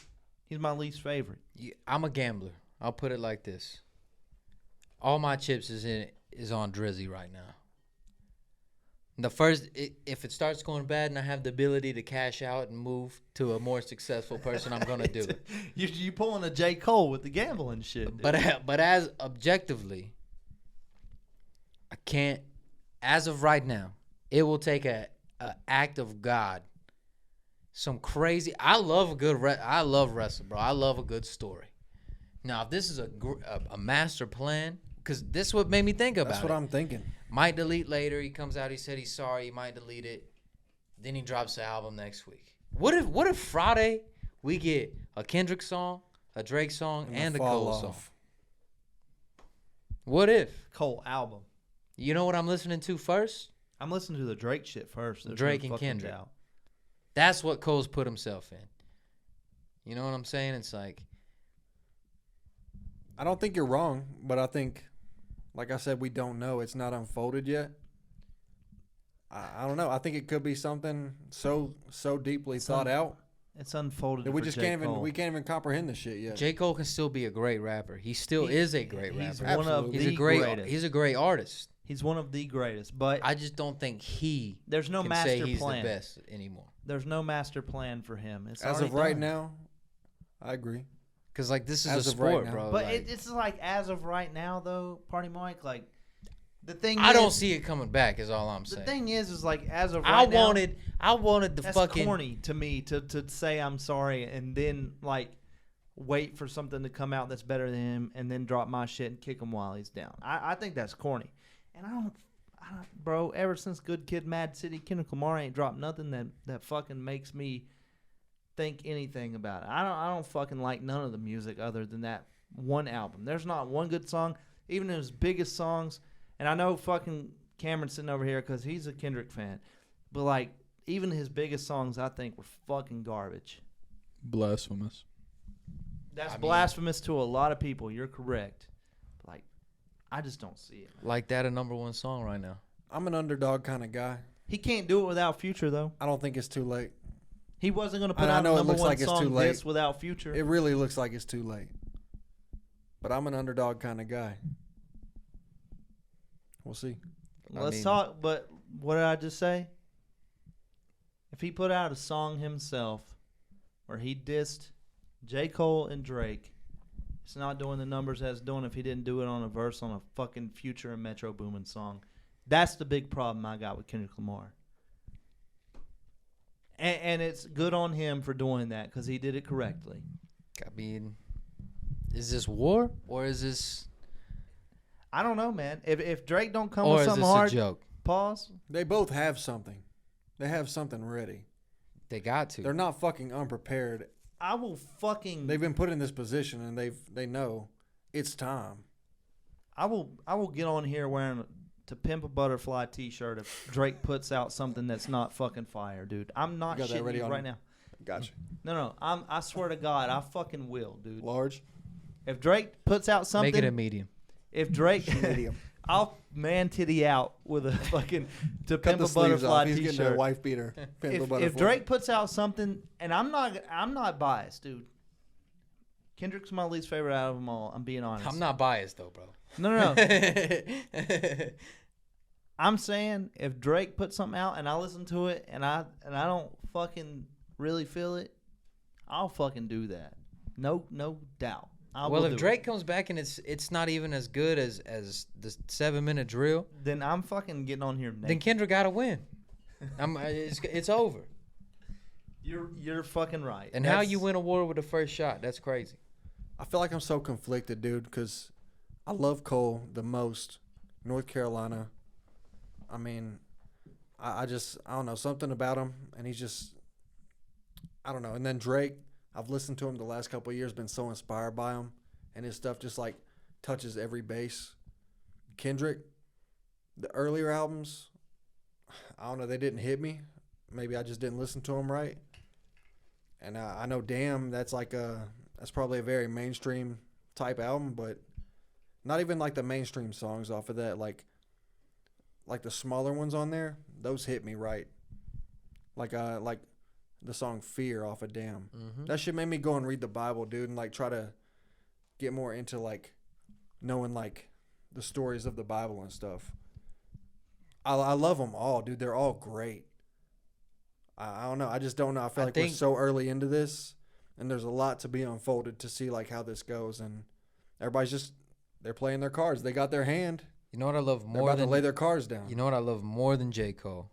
he's my least favorite. I'm a gambler. I'll put it like this. All my chips is on Drizzy right now. If it starts going bad and I have the ability to cash out and move to a more successful person, I'm gonna do it. You pulling a J. Cole with the gambling shit, dude. But as objectively, I can't. As of right now, it will take a act of God. Some crazy. I love a good. I love wrestling, bro. I love a good story. Now, if this is a master plan, because this is what made me think about it. That's what I'm thinking. Might delete later. He comes out. He said he's sorry. He might delete it. Then he drops the album next week. What if Friday we get a Kendrick song, a Drake song, and a Cole song? What if? Cole album. You know what I'm listening to first? I'm listening to the Drake shit first. There's Drake no and fucking Kendrick. doubt. That's what Cole's put himself in. You know what I'm saying? It's like, I don't think you're wrong, but I think, like I said, we don't know. It's not unfolded yet. I don't know. I think it could be something so deeply thought out It's unfolded. that we for just J. can't Cole. even comprehend this shit yet. J. Cole can still be a great rapper. He still is a great He's rapper. one of Absolutely. He's the a great. greatest. He's a great artist. He's one of the greatest. But I just don't think he there's no can master say he's plan. the best anymore. There's no master plan for him. It's As already of right done. now, I agree. Because like this is As a of right sport, now. bro. But like, it's like as of right now, though, Party Mike. Like the thing. I is, don't see it coming back. Is all I'm The saying. thing is like as of right I now, wanted the that's fucking. corny to me to say I'm sorry and then like wait for something to come out that's better than him and then drop my shit and kick him while he's down. I think that's corny, and I don't, bro. Ever since Good Kid, Mad City, Kendrick Lamar ain't dropped nothing that fucking makes me think anything about it. I don't fucking like none of the music other than that one album. There's not one good song. Even his biggest songs And I know fucking Cameron's sitting over here because he's a Kendrick fan. But, like, even his biggest songs, I think, were fucking garbage. Blasphemous. That's blasphemous to a lot of people. You're correct. Like, I just don't see it, man. Like that, a number one song right now. I'm an underdog kind of guy. He can't do it without Future, though. I don't think it's too late. He wasn't going to put I out know a it number looks one like it's too song late. this without Future. It really looks like it's too late. But I'm an underdog kind of guy. We'll see. Let's talk, but what did I just say? If he put out a song himself where he dissed J. Cole and Drake, it's not doing the numbers that it's doing if he didn't do it on a verse on a fucking Future and Metro Boomin song. That's the big problem I got with Kendrick Lamar. And it's good on him for doing that because he did it correctly. I mean, is this war or is this I don't know, man. If Drake don't come or with is something this hard, a joke? pause. They both have something. They have something ready. They got to. They're not fucking unprepared. I will fucking. They've been put in this position and they know it's time. I will get on here wearing To Pimp a Butterfly T-shirt if Drake puts out something that's not fucking fire, dude. I'm not You got that shitting ready you on- right now. Gotcha. No. I swear to God, I fucking will, dude. Large. If Drake puts out something, Make it a medium. if Drake, Medium. I'll man titty out with a fucking To Cut Pimp the a sleeves Butterfly off. He's getting a T-shirt. wife beater. Pimp a If butterfly. Drake puts out something, and I'm not biased, dude. Kendrick's my least favorite out of them all. I'm being honest. I'm not biased though, bro. No. I'm saying if Drake puts something out and I listen to it and I don't fucking really feel it, I'll fucking do that. No doubt. I Well, will if do Drake it. comes back and it's not even as good as the 7-minute drill, Then I'm fucking getting on here. then Naked. Kendrick got to win. It's over. You're fucking right. And how you win a war with the first shot? That's crazy. I feel like I'm so conflicted, dude, because I love Cole the most. North Carolina. I mean, I don't know, something about him, and he's just, I don't know. And then Drake, I've listened to him the last couple of years, been so inspired by him, and his stuff just like touches every base. Kendrick, the earlier albums, I don't know, they didn't hit me. Maybe I just didn't listen to him right. And I know, damn, that's probably a very mainstream type album, but not even like the mainstream songs off of that, like the smaller ones on there, those hit me right. Like the song Fear off of Damn. Mm-hmm. That shit made me go and read the Bible, dude, and like try to get more into like knowing like the stories of the Bible and stuff. I love them all, dude. They're all great. I don't know. I just don't know. I feel like we're so early into this, and there's a lot to be unfolded to see like how this goes, and everybody's just they're playing their cards. They got their hand. You know what I love They're more about than to lay their cards down. You know what I love more than J. Cole?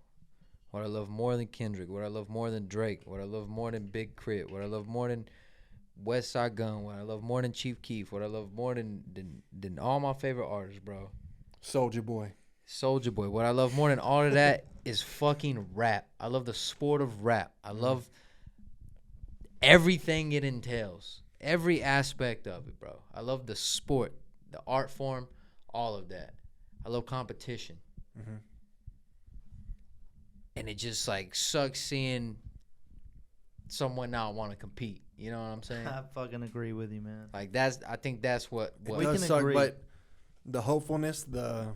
What I love more than Kendrick? What I love more than Drake? What I love more than Big Crit? What I love more than West Side Gun? What I love more than Chief Keef? What I love more than all my favorite artists, bro? Soulja Boy. Soulja Boy. What I love more than all of that is fucking rap. I love the sport of rap. I love everything it entails. Every aspect of it, bro. I love the sport, the art form, all of that. I love competition. Mm-hmm. And it just like sucks seeing someone not want to compete. You know what I'm saying? I fucking agree with you, man. Like I think that's what It We does can suck, agree. but the hopefulness, the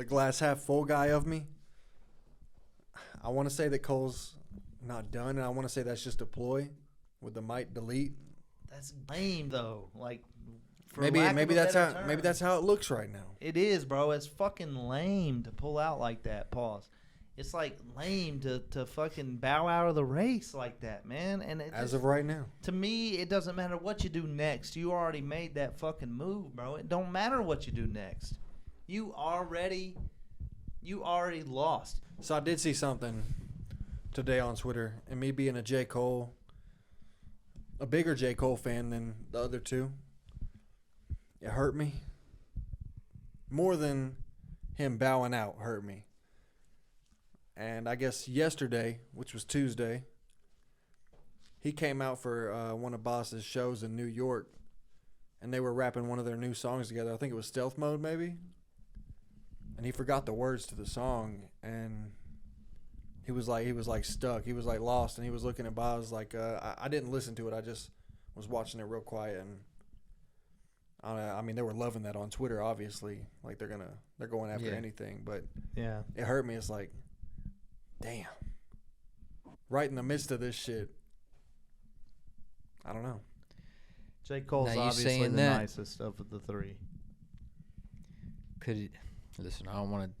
glass half full guy of me, I want to say that Cole's not done, and I want to say that's just a ploy with the might delete. That's lame though. Like for Maybe lack of a that's better how term. that's how it looks right now. It is, bro. It's fucking lame to pull out like that. Pause. It's like lame to fucking bow out of the race like that, man. And it As just, of right now, to me, it doesn't matter what you do next. You already made that fucking move, bro. It don't matter what you do next. You already lost. so I did see something today on Twitter, and me being a bigger J. Cole fan than the other two, it hurt me more than him bowing out. Hurt me. And I guess yesterday, which was Tuesday, he came out for one of Boss's shows in New York, and they were rapping one of their new songs together. I think it was Stealth Mode, maybe. and he forgot the words to the song, and he was like stuck. He was like lost, and he was looking at Boz like I didn't listen to it. I just was watching it real quiet, and I mean they were loving that on Twitter. Obviously, like they're going after anything, but Yeah. it hurt me. It's like, damn, right in the midst of this shit. I don't know. J. Cole's Now you obviously saying the that- nicest of the three. Could it, listen? I don't want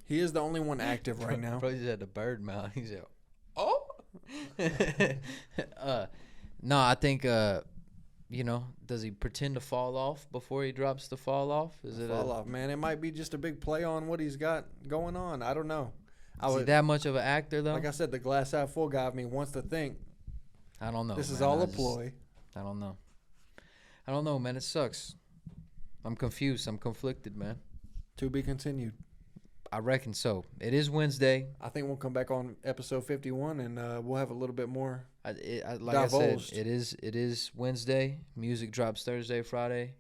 He is the only one active right now. Bro, he had the bird mouth. He said, "Oh." No, I think does he pretend to fall off before he drops the fall off? Is it Fall off, man. It might be just a big play on what he's got going on. I don't know. Is he that much of an actor though? Like I said, the glass half full guy of me wants to think I don't know. this is man. all I a just- ploy. I don't know. I don't know, man. It sucks. I'm confused. I'm conflicted, man. To be continued. I reckon so. It is Wednesday. I think we'll come back on episode 51 and we'll have a little bit more. Like I said, Divulged. it is Wednesday. Music drops Thursday, Friday.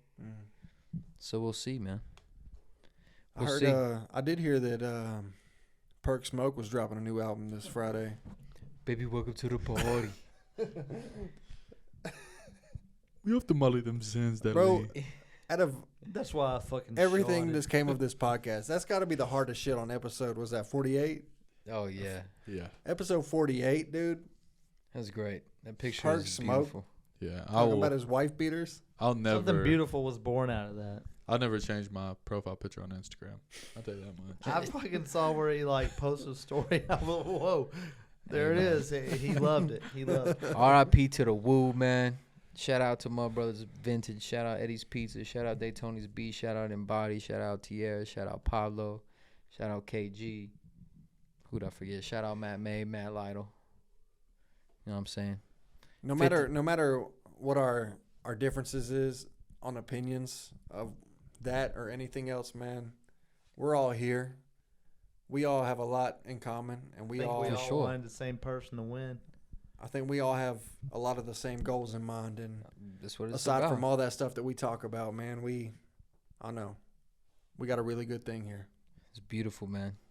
So we'll see, man. We'll see. I did hear that Perk Smoke was dropping a new album this Friday. Baby, welcome to the party. We have to molly them sins that Bro, out of That's why I fucking everything shot that's came of this podcast, that's got to be the hardest shit on episode. Was that 48? Oh yeah, Yeah. Episode 48, dude. that's great. That picture Perk is Smoke. beautiful. Yeah. Talking about his wife beaters. I'll Something never beautiful was born out of that. I'll never change my profile picture on Instagram. I'll tell you that much. I fucking saw where he like posted a story. I was like, whoa, there it is. He loved it. He loved it. R.I.P. to the Woo, man. Shout out to my brothers Vintage. Shout out Eddie's Pizza. Shout out Daytona's B. Shout out Embody. Shout out Tierra. Shout out Pablo. Shout out KG. Who'd I forget? Shout out Matt May, Matt Lytle. You know what I'm saying? No matter what our differences is on opinions of that or anything else, man, we're all here. We all have a lot in common, and we I think all we all sure. wanted the same person to win. I think we all have a lot of the same goals in mind. And That's what it's aside about. from all that stuff that we talk about, man, I know we got a really good thing here. It's beautiful, man.